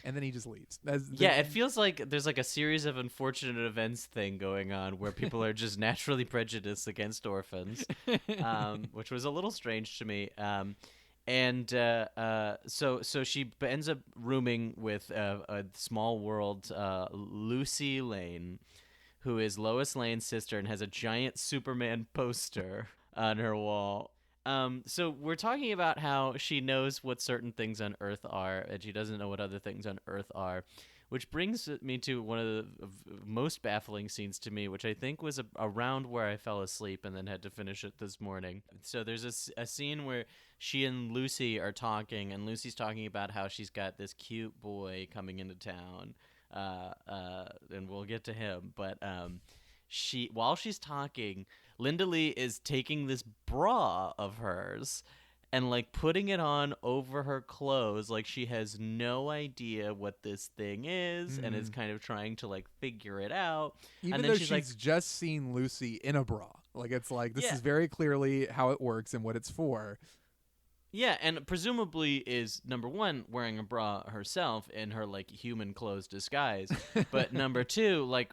And then he just leaves. It feels like there's like a series of unfortunate events thing going on where people are just naturally prejudiced against orphans, which was a little strange to me. So she ends up rooming with a small world Lucy Lane, who is Lois Lane's sister and has a giant Superman poster on her wall. So we're talking about how she knows what certain things on Earth are, and she doesn't know what other things on Earth are, which brings me to one of the most baffling scenes to me, which I think was around where I fell asleep and then had to finish it this morning. So there's a scene where she and Lucy are talking, and Lucy's talking about how she's got this cute boy coming into town, and we'll get to him, but while she's talking, Linda Lee is taking this bra of hers and like putting it on over her clothes, like she has no idea what this thing is and is kind of trying to like figure it out. Even and then though she's she's like, just seen Lucy in a bra. Like, it's like, this Yeah. is very clearly how it works and what it's for. yeah, and presumably is number one wearing a bra herself in her like human clothes disguise, but number two, like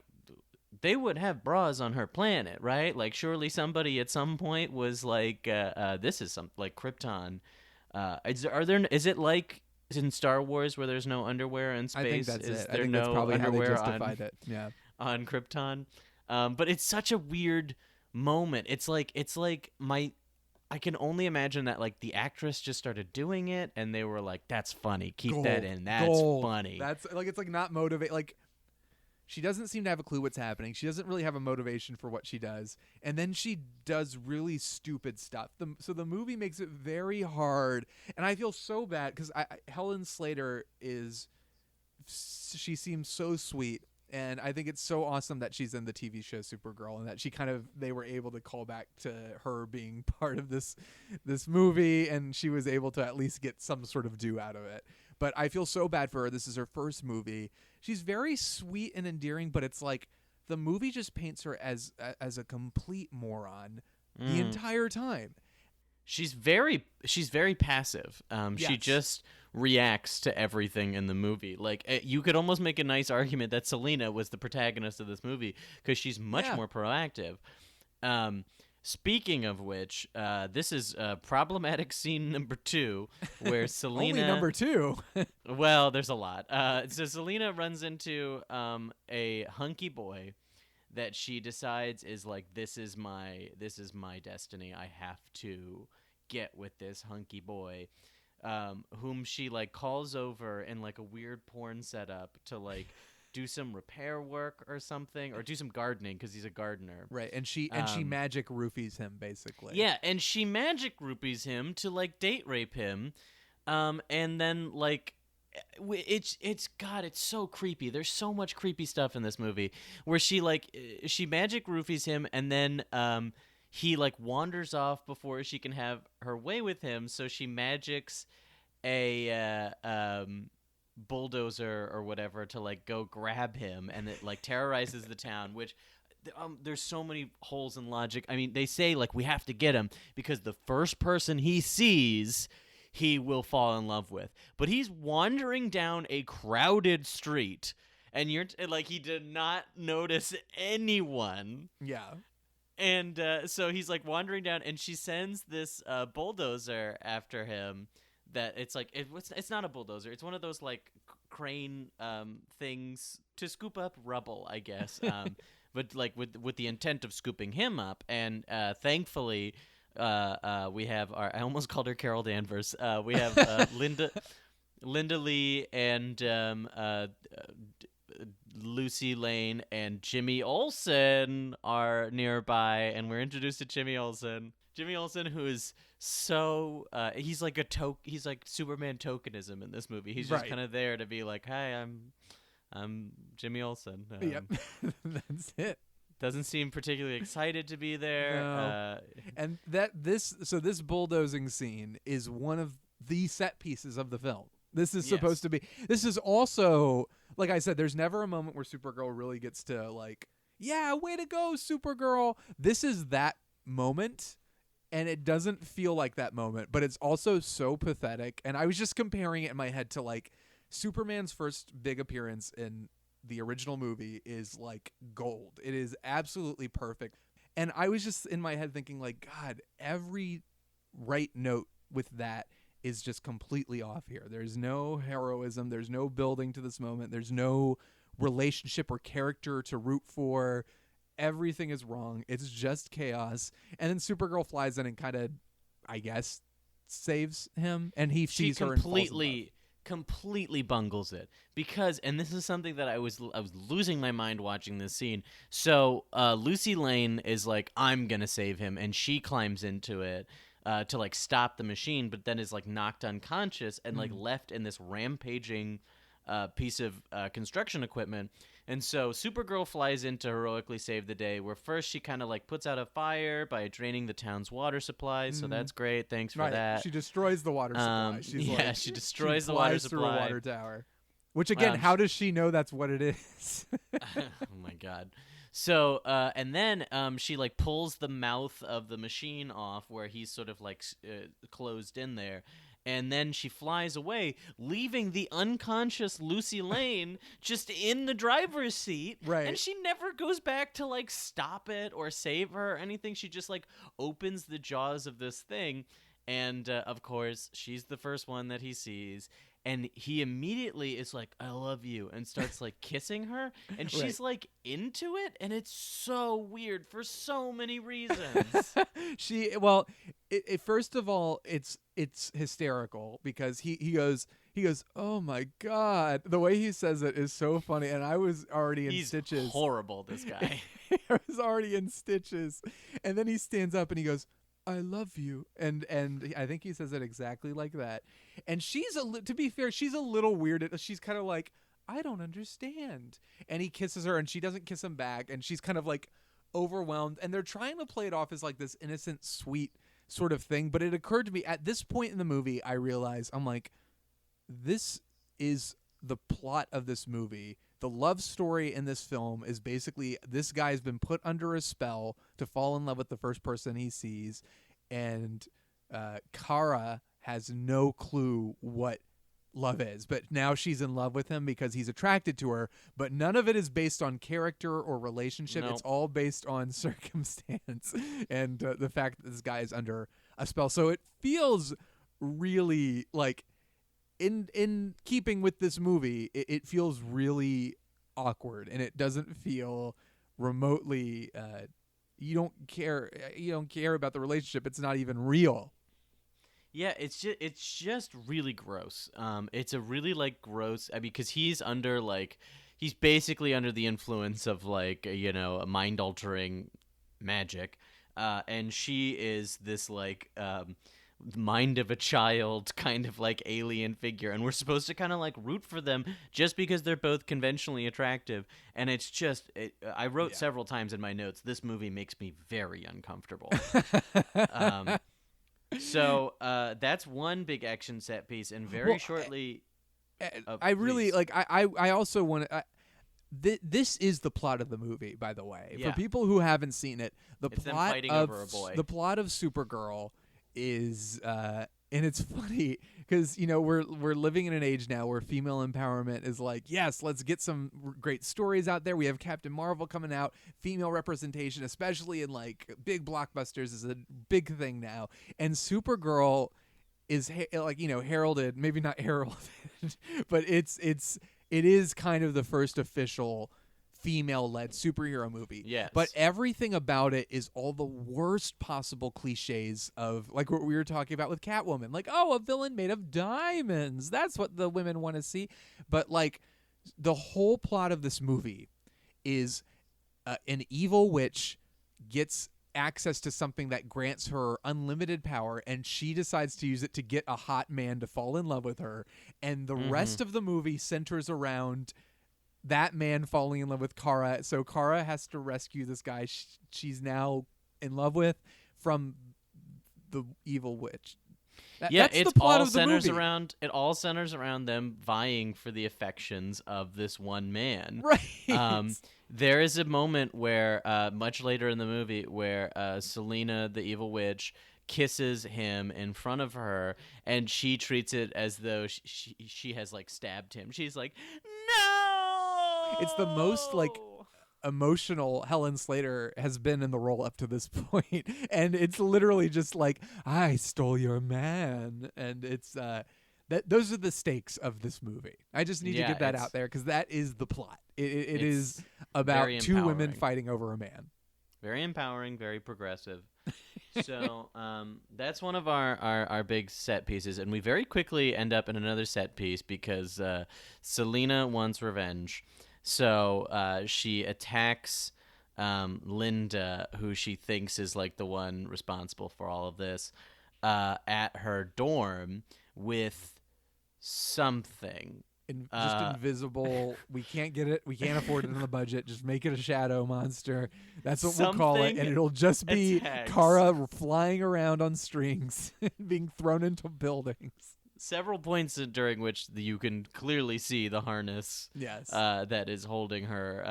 they would have bras on her planet, right? Like surely somebody at some point was like, this is some like Krypton. Is it like in Star Wars where there's no underwear in space? I think that's is it. There I think no that's probably how they underwear justified it. Yeah. on Krypton? But it's such a weird moment. It's like I can only imagine that like the actress just started doing it and they were like, that's funny. Keep that in. That's funny. That's like, it's like not motivate. Like, she doesn't seem to have a clue what's happening. She doesn't really have a motivation for what she does. And then she does really stupid stuff. So the movie makes it very hard. And I feel so bad because Helen Slater she seems so sweet. And I think it's so awesome that she's in the TV show Supergirl and that they were able to call back to her being part of this movie, and she was able to at least get some sort of due out of it. But I feel so bad for her. This is her first movie. She's very sweet and endearing, but it's like the movie just paints her as a complete moron the entire time. She's very passive. She Yes. just reacts to everything in the movie. Like you could almost make a nice argument that Selena was the protagonist of this movie because she's much more proactive. Speaking of which, this is problematic scene number 2, where Selena. Only number 2. Well, there's a lot. So Selena runs into a hunky boy that she decides is like, this is my destiny. I have to get with this hunky boy, whom she like calls over in like a weird porn setup to like do some repair work or something, or do some gardening because he's a gardener. Right, and she magic roofies him basically. Yeah, and she magic rupees him to like date rape him, and then like. It's so creepy. There's so much creepy stuff in this movie where she magic roofies him and then he like wanders off before she can have her way with him, so she magics a bulldozer or whatever to like go grab him, and it like terrorizes the town, which there's so many holes in logic. I mean, they say like we have to get him because the first person he sees he will fall in love with. But he's wandering down a crowded street, and you're like, he did not notice anyone. Yeah. And so he's like wandering down, and she sends this bulldozer after him. That it's like it's not a bulldozer. It's one of those like crane things to scoop up rubble, I guess. But like with the intent of scooping him up, and thankfully. We have I almost called her Carol Danvers. We have Linda Lee and Lucy Lane and Jimmy Olsen are nearby, and we're introduced to Jimmy Olsen. Jimmy Olsen, who is so he's like he's like Superman tokenism in this movie. He's just kind of there to be like, "Hi, I'm Jimmy Olsen." Yep, that's it. Doesn't seem particularly excited to be there. No. And this bulldozing scene is one of the set pieces of the film. This is supposed to be. This is also, like I said, there's never a moment where Supergirl really gets to like, yeah, way to go, Supergirl. This is that moment, and it doesn't feel like that moment, but it's also so pathetic. And I was just comparing it in my head to like Superman's first big appearance in the original movie is like gold. It is absolutely perfect. And I was just in my head thinking like, God, every right note with that is just completely off here. There's no heroism. There's no building to this moment. There's no relationship or character to root for. Everything is wrong. It's just chaos. And then Supergirl flies in and kind of, I guess, saves him. And he sees her and falls in love. Completely bungles it because, and this is something that I was losing my mind watching this scene. So Lucy Lane is like, I'm gonna save him, and she climbs into it to like stop the machine, but then is like knocked unconscious and like left in this rampaging piece of construction equipment. And so Supergirl flies in to heroically save the day, where first she kind of like puts out a fire by draining the town's water supply. So that's great. Thanks for that. She destroys the water supply. She destroys she the water flies through supply. a water tower. Which again, how does she know that's what it is? Oh my god. So and then she like pulls the mouth of the machine off where he's sort of like closed in there. And then she flies away, leaving the unconscious Lucy Lane just in the driver's seat. Right. And she never goes back to, like, stop it or save her or anything. She just, like, opens the jaws of this thing. And, of course, she's the first one that he sees. And he immediately is like, I love you, and starts, like, kissing her. And she's, like, into it. And it's so weird for so many reasons. First of all, it's hysterical because he goes, oh my God. The way he says it is so funny. And I was already in stitches. He's horrible, this guy. I was already in stitches. And then he stands up and he goes, I love you. And I think he says it exactly like that. And to be fair, she's a little weirded. She's kind of like, I don't understand. And he kisses her and she doesn't kiss him back. And she's kind of like overwhelmed. And they're trying to play it off as like this innocent, sweet sort of thing. But it occurred to me at this point in the movie, I realized, I'm like, this is the plot of this movie. The love story in this film is basically this guy's been put under a spell to fall in love with the first person he sees, and Kara has no clue what love is, but now she's in love with him because he's attracted to her, but none of it is based on character or relationship. Nope. It's all based on circumstance and the fact that this guy is under a spell. So it feels really like, in keeping with this movie, it feels really awkward, and it doesn't feel remotely you don't care about the relationship. It's not even real. Yeah, it's just really gross. It's a really like gross. I mean, because he's basically under the influence of like a mind altering magic, and she is this like mind of a child kind of like alien figure, and we're supposed to kind of like root for them just because they're both conventionally attractive. And it's just I wrote several times in my notes, this movie makes me very uncomfortable. So that's one big action set piece, and very shortly I really like I also want to this is the plot of the movie, by the way. Yeah. For people who haven't seen it, It's them fighting over a boy. The plot of Supergirl is and it's funny because we're living in an age now where female empowerment is like, yes, let's get some great stories out there. We have Captain Marvel coming out. Female representation, especially in like big blockbusters, is a big thing now. And Supergirl is heralded, maybe not heralded, but it is kind of the first official female-led superhero movie. Yes. But everything about it is all the worst possible cliches of, like what we were talking about with Catwoman. Like, oh, a villain made of diamonds. That's what the women want to see. But, like, the whole plot of this movie is an evil witch gets access to something that grants her unlimited power, and she decides to use it to get a hot man to fall in love with her. And the rest of the movie centers around that man falling in love with Kara. So Kara has to rescue this guy she's now in love with from the evil witch. That's it the plot all of the centers movie. around it all centers around them vying for the affections of this one man. Right. There is a moment where much later in the movie where Selena, the evil witch, kisses him in front of her, and she treats it as though she has like stabbed him. She's like, no. It's the most like emotional Helen Slater has been in the role up to this point. And it's literally just like, I stole your man. And it's those are the stakes of this movie. I just need to get that out there because that is the plot. It is about two women fighting over a man. Very empowering, very progressive. So that's one of our big set pieces, and we very quickly end up in another set piece because Selena wants revenge. So she attacks Linda, who she thinks is like the one responsible for all of this, at her dorm with something. Just invisible. We can't get it. We can't afford it on the budget. Just make it a shadow monster. That's what we'll call it. And it'll just be Kara flying around on strings, being thrown into buildings. Several points during which you can clearly see the harness that is holding her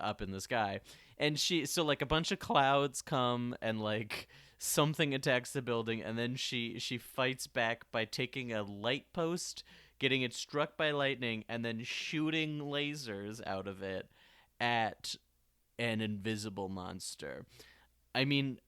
up in the sky. And so like a bunch of clouds come and like something attacks the building, and then she fights back by taking a light post, getting it struck by lightning, and then shooting lasers out of it at an invisible monster. I mean,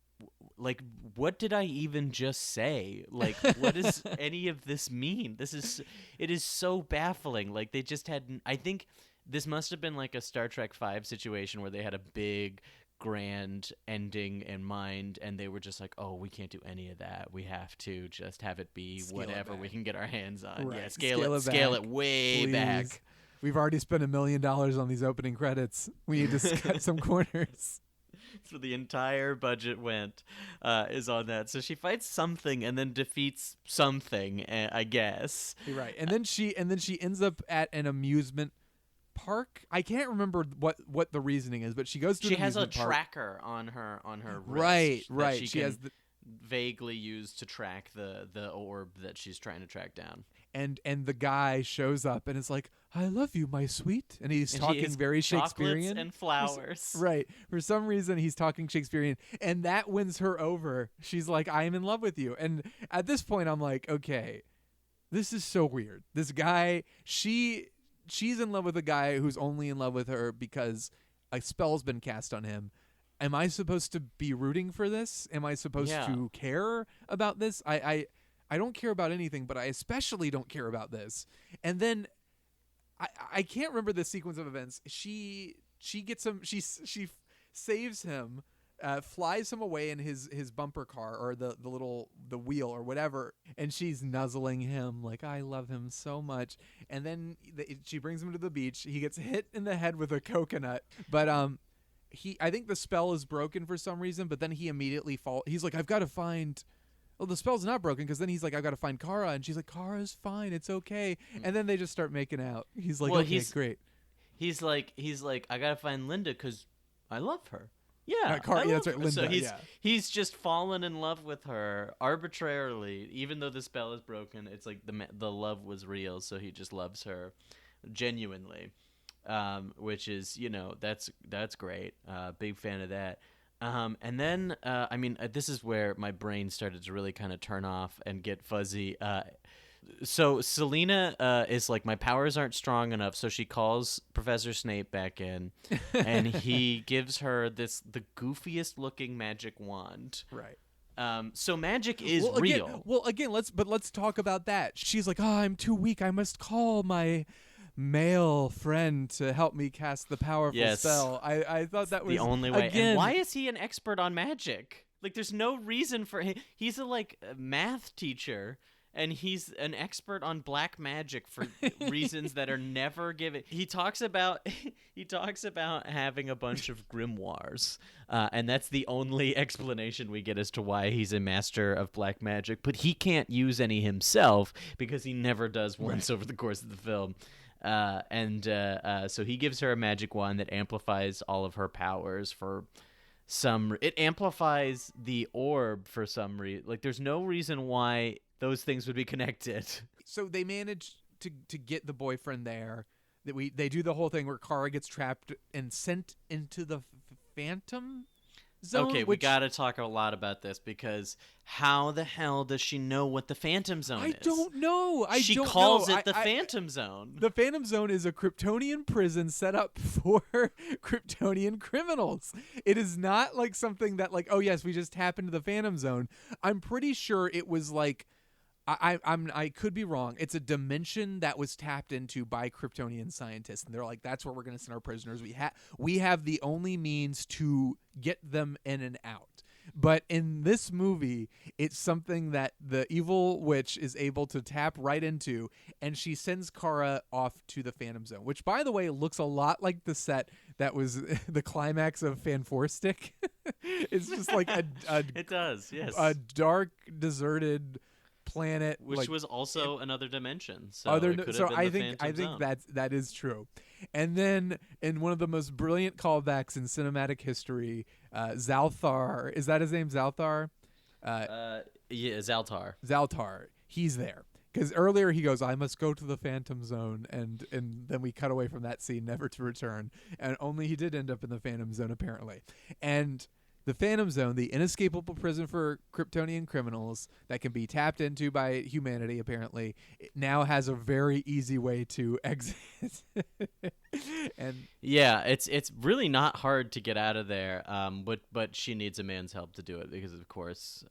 like, what did I even just say? Like, what does any of this mean? It is so baffling. Like, they just had, I think this must have been like a Star Trek V situation where they had a big, grand ending in mind, and they were just like, oh, we can't do any of that. We have to just have it be whatever we can get our hands on. Right. Yeah, scale it way back. We've already spent $1 million on these opening credits. We need to cut some corners. So the entire budget went is on that. So she fights something and then defeats something, I guess. Right. And then she ends up at an amusement park. I can't remember what the reasoning is, but she goes to. She has a park. Tracker on her Right. wrist. She has vaguely used to track the orb that she's trying to track down. And the guy shows up and is like, "I love you, my sweet," and he's talking very Shakespearean. Chocolates and flowers. Right. For some reason, he's talking Shakespearean, and that wins her over. She's like, "I am in love with you." And at this point, I'm like, okay, this is so weird. This guy, she's in love with a guy who's only in love with her because a spell's been cast on him. Am I supposed to be rooting for this? Am I supposed to care about this? I don't care about anything, but I especially don't care about this. And then I can't remember the sequence of events. She gets him. She saves him, flies him away in his bumper car or the wheel or whatever, and she's nuzzling him like, I love him so much. And then she brings him to the beach. He gets hit in the head with a coconut, but I think the spell is broken for some reason. But then he immediately he's like, I've got to find. Well, the spell's not broken because then he's like, I've got to find Kara, and she's like, Kara's fine, it's okay. And then they just start making out. He's like, okay, great. He's like, I gotta find Linda because I love her. Yeah, that's right, Linda. So he's just fallen in love with her arbitrarily, even though the spell is broken. It's like the love was real, so he just loves her genuinely, which is that's great. Big fan of that. And then, this is where my brain started to really kind of turn off and get fuzzy. So Selena is like, my powers aren't strong enough, so she calls Professor Snape back in, and he gives her the goofiest looking magic wand. Right. So magic is real. Let's talk about that. She's like, I'm too weak. I must call my male friend to help me cast the powerful spell. I thought that was the only way. And why is he an expert on magic? Like, there's no reason for him. He's a math teacher, and he's an expert on black magic for reasons that are never given. He talks about having a bunch of grimoires, and that's the only explanation we get as to why he's a master of black magic. But he can't use any himself because he never does once over the course of the film. So he gives her a magic wand that amplifies all of her powers it amplifies the orb for some reason. Like, there's no reason why those things would be connected. So they manage to get the boyfriend there. They do the whole thing where Kara gets trapped and sent into the Phantom Zone. Okay, we got to talk a lot about this because how the hell does she know what the Phantom Zone is? I don't know. She calls it the Phantom Zone. The Phantom Zone is a Kryptonian prison set up for Kryptonian criminals. It is not like something that like, oh yes, we just tap into the Phantom Zone. I'm pretty sure it was like, I could be wrong. It's a dimension that was tapped into by Kryptonian scientists, and they're like, "That's where we're going to send our prisoners. We have the only means to get them in and out." But in this movie, it's something that the evil witch is able to tap right into, and she sends Kara off to the Phantom Zone, which, by the way, looks a lot like the set that was the climax of Fan Four Stick. It's just like it does, yes, a dark, deserted planet, which like, was also another dimension. So other. it could So have been I the think Phantom Zone. that is true. And then in one of the most brilliant callbacks in cinematic history, Zalthar, is that his name? Zalthar. Yeah, Zaltar. Zaltar. He's there. Because earlier he goes, I must go to the Phantom Zone, and then we cut away from that scene, never to return. And only he did end up in the Phantom Zone, apparently. And the Phantom Zone, the inescapable prison for Kryptonian criminals that can be tapped into by humanity, apparently, it now has a very easy way to exit. And Yeah, it's really not hard to get out of there. But she needs a man's help to do it because, of course.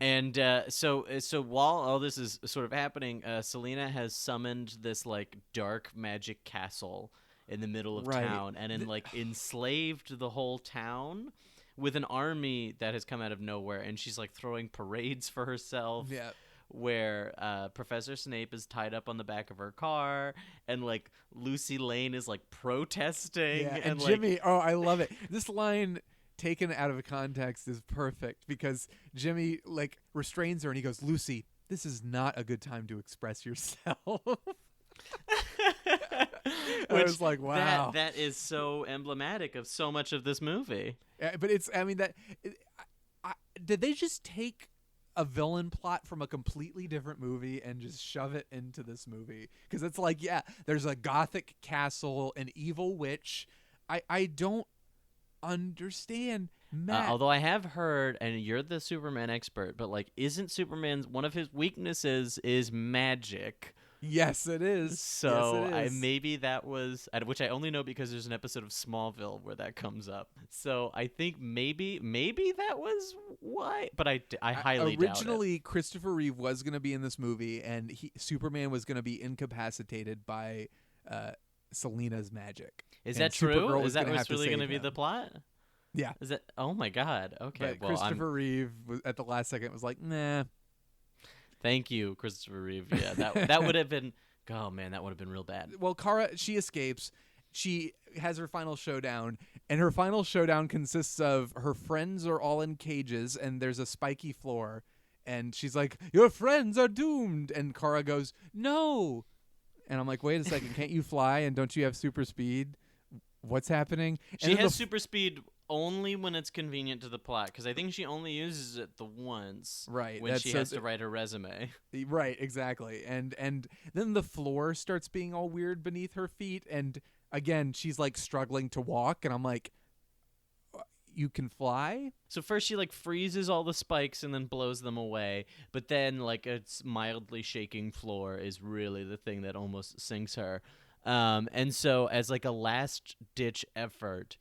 And so while all this is sort of happening, Selena has summoned this like dark magic castle in the middle of town, and then like enslaved the whole town with an army that has come out of nowhere, and she's like throwing parades for herself. Yeah. Where Professor Snape is tied up on the back of her car, and like Lucy Lane is like protesting, Yeah, and Jimmy, like, oh, I love it. This line taken out of context is perfect because Jimmy like restrains her and he goes, Lucy, this is not a good time to express yourself. I was like, wow. That is so emblematic of so much of this movie. Yeah, but it's, I mean, did they just take a villain plot from a completely different movie and just shove it into this movie? Because it's like, yeah, there's a gothic castle, an evil witch. I don't understand, Matt. Although I have heard, and you're the Superman expert, but like, isn't Superman's one of his weaknesses is magic? Yes, it is. So yes, it is. maybe that was, which I only know because there's an episode of Smallville where that comes up. So I think maybe that was why, but I highly doubt it. Originally, Christopher Reeve was going to be in this movie, and Superman was going to be incapacitated by Selena's magic. Is and that true? Supergirl Is was that gonna what's have to really going to save be him. the plot? Yeah. Is that? Oh my God. Okay. But Christopher Reeve was, at the last second was like, nah. Thank you, Christopher Reeve. Yeah, that would have been. Oh man, that would have been real bad. Well, Kara, she escapes. She has her final showdown, and her final showdown consists of her friends are all in cages, and there's a spiky floor, and she's like, "Your friends are doomed," and Kara goes, "No," and I'm like, "Wait a second, can't you fly? And don't you have super speed? What's happening?" She has super speed only when it's convenient to the plot, because I think she only uses it the once, right? When she has to write her resume. Right, exactly. And then the floor starts being all weird beneath her feet, and again, she's like struggling to walk, and I'm like, you can fly? So first she like freezes all the spikes and then blows them away, but then like a mildly shaking floor is really the thing that almost sinks her. And so as like a last ditch effort,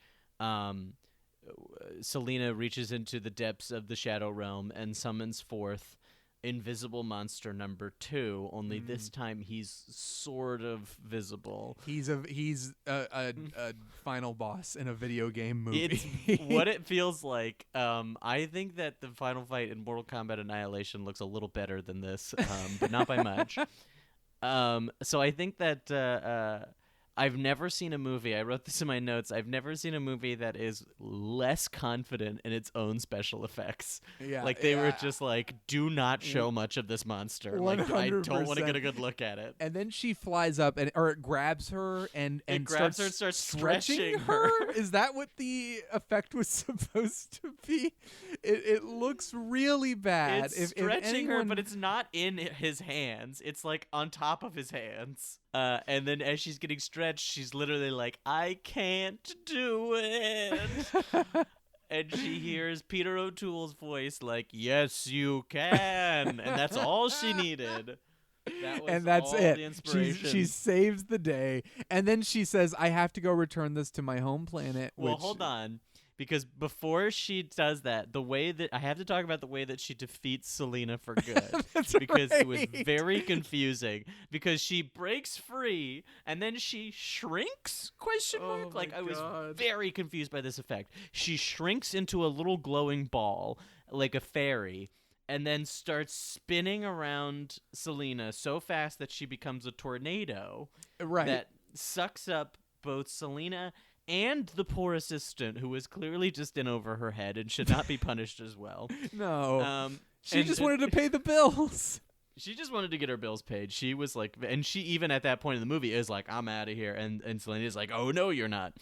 Selena reaches into the depths of the Shadow Realm and summons forth Invisible Monster number 2. Only this time he's sort of visible. He's a final boss in a video game movie. It's what it feels like. I think that the final fight in Mortal Kombat Annihilation looks a little better than this, but not by much. So I think that I've never seen a movie, I wrote this in my notes, I've never seen a movie that is less confident in its own special effects. Yeah, like they were just like, do not show much of this monster. 100%. Like I don't want to get a good look at it. And then she flies up or it grabs her and grabs her and starts stretching her. Is that what the effect was supposed to be? It looks really bad. It's stretching her, but it's not in his hands. It's like on top of his hands. And then as she's getting stretched, she's literally like, I can't do it. And she hears Peter O'Toole's voice like, yes, you can. And that's all she needed. That was that's all it. The inspiration. She saves the day. And then she says, I have to go return this to my home planet. Well, hold on. Because before she does that, I have to talk about the way that she defeats Selena for good. Because it was very confusing. Because she breaks free and then she shrinks? ? Like I was very confused by this effect. She shrinks into a little glowing ball, like a fairy, and then starts spinning around Selena so fast that she becomes a tornado. Right. That sucks up both Selena and the poor assistant, who is clearly just in over her head and should not be punished as well. No. She just wanted to pay the bills. She just wanted to get her bills paid. She was like, and she even at that point in the movie is like, I'm out of here. And Selena's like, oh no, you're not.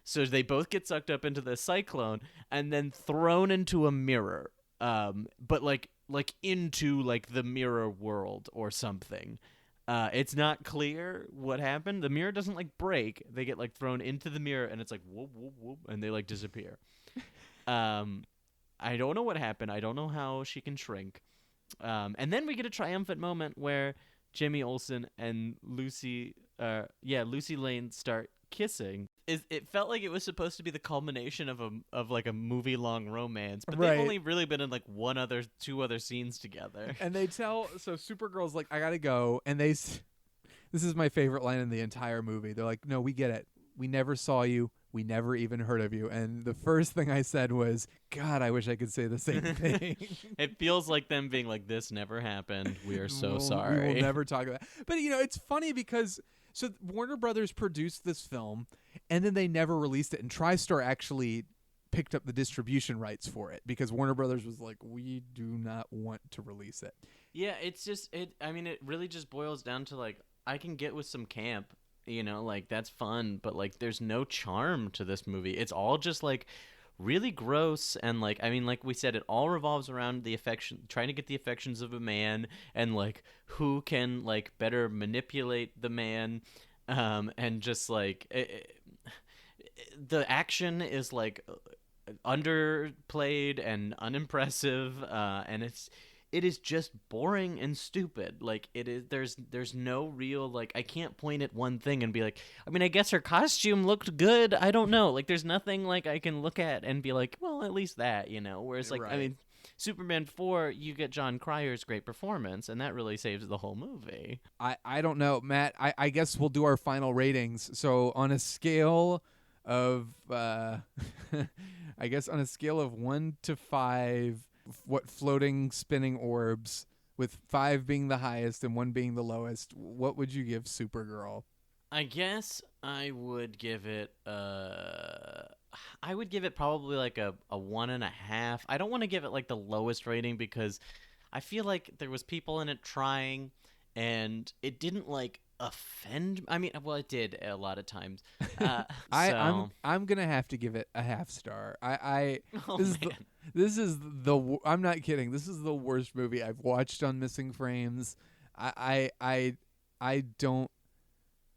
So they both get sucked up into the cyclone and then thrown into a mirror. But like into like the mirror world or something. It's not clear what happened. The mirror doesn't like break. They get like thrown into the mirror and it's like whoop whoop whoop and they like disappear. I don't know what happened. I don't know how she can shrink. And then we get a triumphant moment where Jimmy Olsen and Lucy Lane start kissing. It felt like it was supposed to be the culmination of like a movie long romance, but they've only really been in like two other scenes together. And they tell Supergirl's like, I gotta go, and this is my favorite line in the entire movie. They're like, no, we get it. We never saw you. We never even heard of you. And the first thing I said was, God, I wish I could say the same thing. It feels like them being like, this never happened. We are so sorry. We will never talk about it. But, it's funny because Warner Brothers produced this film, and then they never released it. And TriStar actually picked up the distribution rights for it because Warner Brothers was like, we do not want to release it. Yeah, it's just, it really just boils down to like, I can get with some camp. Like that's fun, but like there's no charm to this movie. It's all just like really gross and like like we said, it all revolves around the affection, trying to get the affections of a man and like who can like better manipulate the man, and just like the action is like underplayed and unimpressive, and it is just boring and stupid. Like it is. There's no real like. I can't point at one thing and be like. I guess her costume looked good. I don't know. Like there's nothing like I can look at and be like, well, at least that, Whereas like Superman 4, you get John Cryer's great performance, and that really saves the whole movie. I don't know, Matt. I guess we'll do our final ratings. So on a scale of I guess on a scale of 1 to 5. What floating spinning orbs, with 5 being the highest and 1 being the lowest, what would you give Supergirl? I guess I would give it probably like a 1.5. I don't want to give it like the lowest rating because I feel like there was people in it trying and it didn't like offend. It did a lot of times. I'm gonna have to give it a half star. I'm not kidding. This is the worst movie I've watched on Missing Frames. I don't.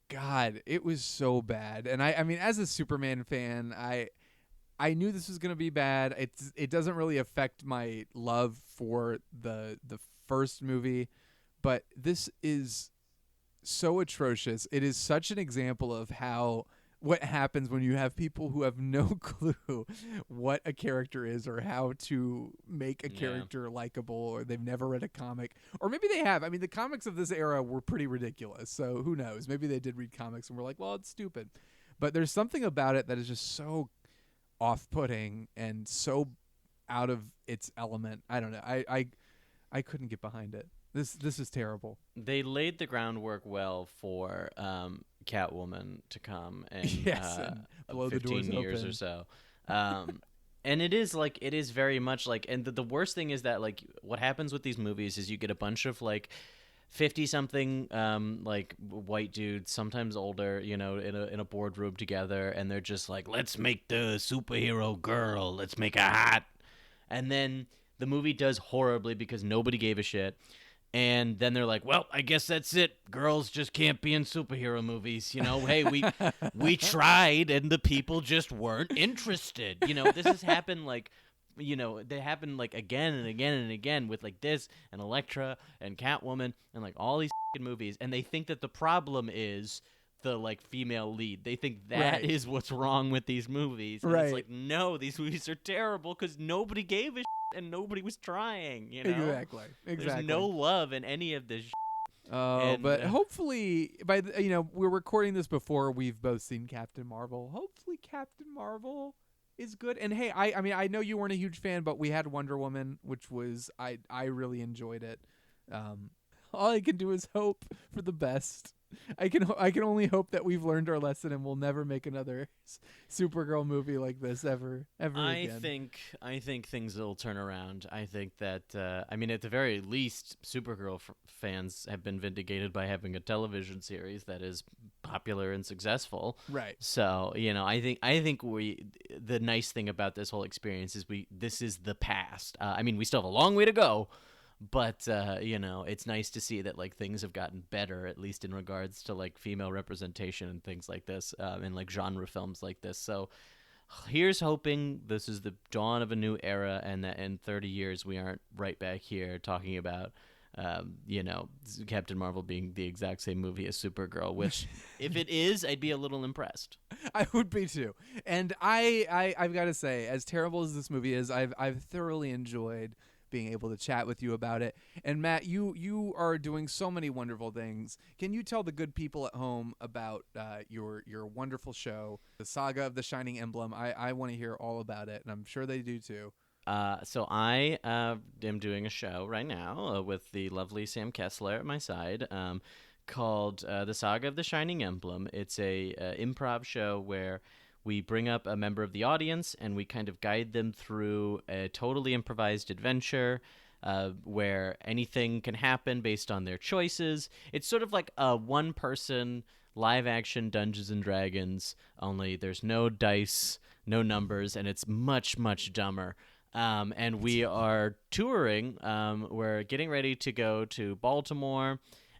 God, it was so bad. And as a Superman fan, I knew this was gonna be bad. It doesn't really affect my love for the first movie, but this is so atrocious. It is such an example of what happens when you have people who have no clue what a character is or how to make a character likable, or they've never read a comic, or maybe they have. The comics of this era were pretty ridiculous, so who knows? Maybe they did read comics and were like, well, it's stupid. But there's something about it that is just so off-putting and so out of its element. I don't know. I couldn't get behind it. This is terrible. They laid the groundwork well for Catwoman to come and and blow 15 the doors years open. or so. And it is very much like, and the worst thing is that like what happens with these movies is you get a bunch of like 50-something like white dudes, sometimes older, in a boardroom together, and they're just like, let's make the superhero girl, let's make her hot. And then the movie does horribly because nobody gave a shit. And then they're like, well, I guess that's it. Girls just can't be in superhero movies. Hey, we tried and the people just weren't interested. This has happened like, they happen like again and again and again with like this and Elektra and Catwoman and like all these movies. And they think that the problem is the like female lead. They think that is what's wrong with these movies. And it's like, no, these movies are terrible because nobody gave a and nobody was trying, Exactly. There's no love in any of this. But hopefully, we're recording this before we've both seen Captain Marvel. Hopefully, Captain Marvel is good. And hey, I know you weren't a huge fan, but we had Wonder Woman, which was I really enjoyed it. All I can do is hope for the best. I can only hope that we've learned our lesson and we'll never make another Supergirl movie like this ever again. I think things will turn around. I think that I mean, at the very least, Supergirl fans have been vindicated by having a television series that is popular and successful. Right. So I think the nice thing about this whole experience is this is the past. I mean, we still have a long way to go. But it's nice to see that like things have gotten better, at least in regards to like female representation and things like this, and like genre films like this. So here's hoping this is the dawn of a new era, and that in 30 years we aren't right back here talking about Captain Marvel being the exact same movie as Supergirl. Which, if it is, I'd be a little impressed. I would be too. And I've got to say, as terrible as this movie is, I've thoroughly enjoyed being able to chat with you about it. And Matt, you are doing so many wonderful things. Can you tell the good people at home about your wonderful show, The Saga of the Shining Emblem? I want to hear all about it, and I'm sure they do too. So I am doing a show right now with the lovely Sam Kessler at my side, called The Saga of the Shining Emblem. It's a improv show where we bring up a member of the audience and we kind of guide them through a totally improvised adventure where anything can happen based on their choices. It's sort of like a one-person live-action Dungeons & Dragons, only there's no dice, no numbers, and it's much, much dumber. And we are touring. We're getting ready to go to Baltimore,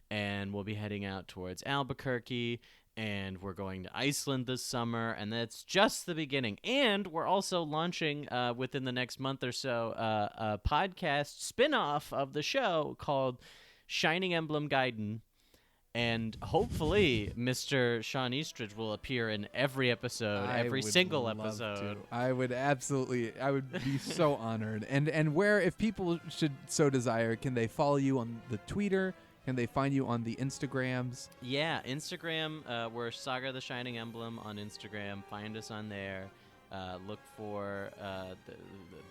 and we'll be heading out towards Albuquerque, and we're going to Iceland this summer, and that's just the beginning. And we're also launching within the next month or so a podcast spin-off of the show called Shining Emblem Gaiden. And hopefully Mr. Shawn Eastridge will appear in every episode, every single episode. I would be so honored. And where, if people should so desire, can they follow you on the Twitter? Can they find you on the Instagrams? Yeah, Instagram. We're Saga the Shining Emblem on Instagram. Find us on there. Look for the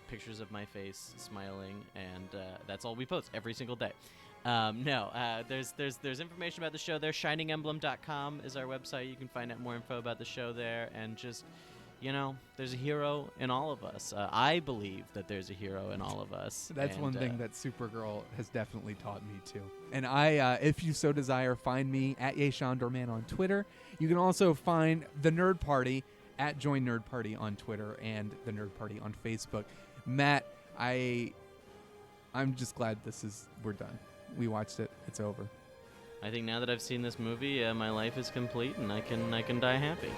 pictures of my face smiling, and that's all we post every single day. There's information about the show there. ShiningEmblem.com is our website. You can find out more info about the show there, and just, there's a hero in all of us. I believe that there's a hero in all of us. That's one thing that Supergirl has definitely taught me too. And I, if you so desire, find me at YeShawnDorman on Twitter. You can also find the Nerd Party at Join Nerd Party on Twitter and the Nerd Party on Facebook. Matt, I'm just glad we're done. We watched it. It's over. I think now that I've seen this movie, my life is complete, and I can die happy.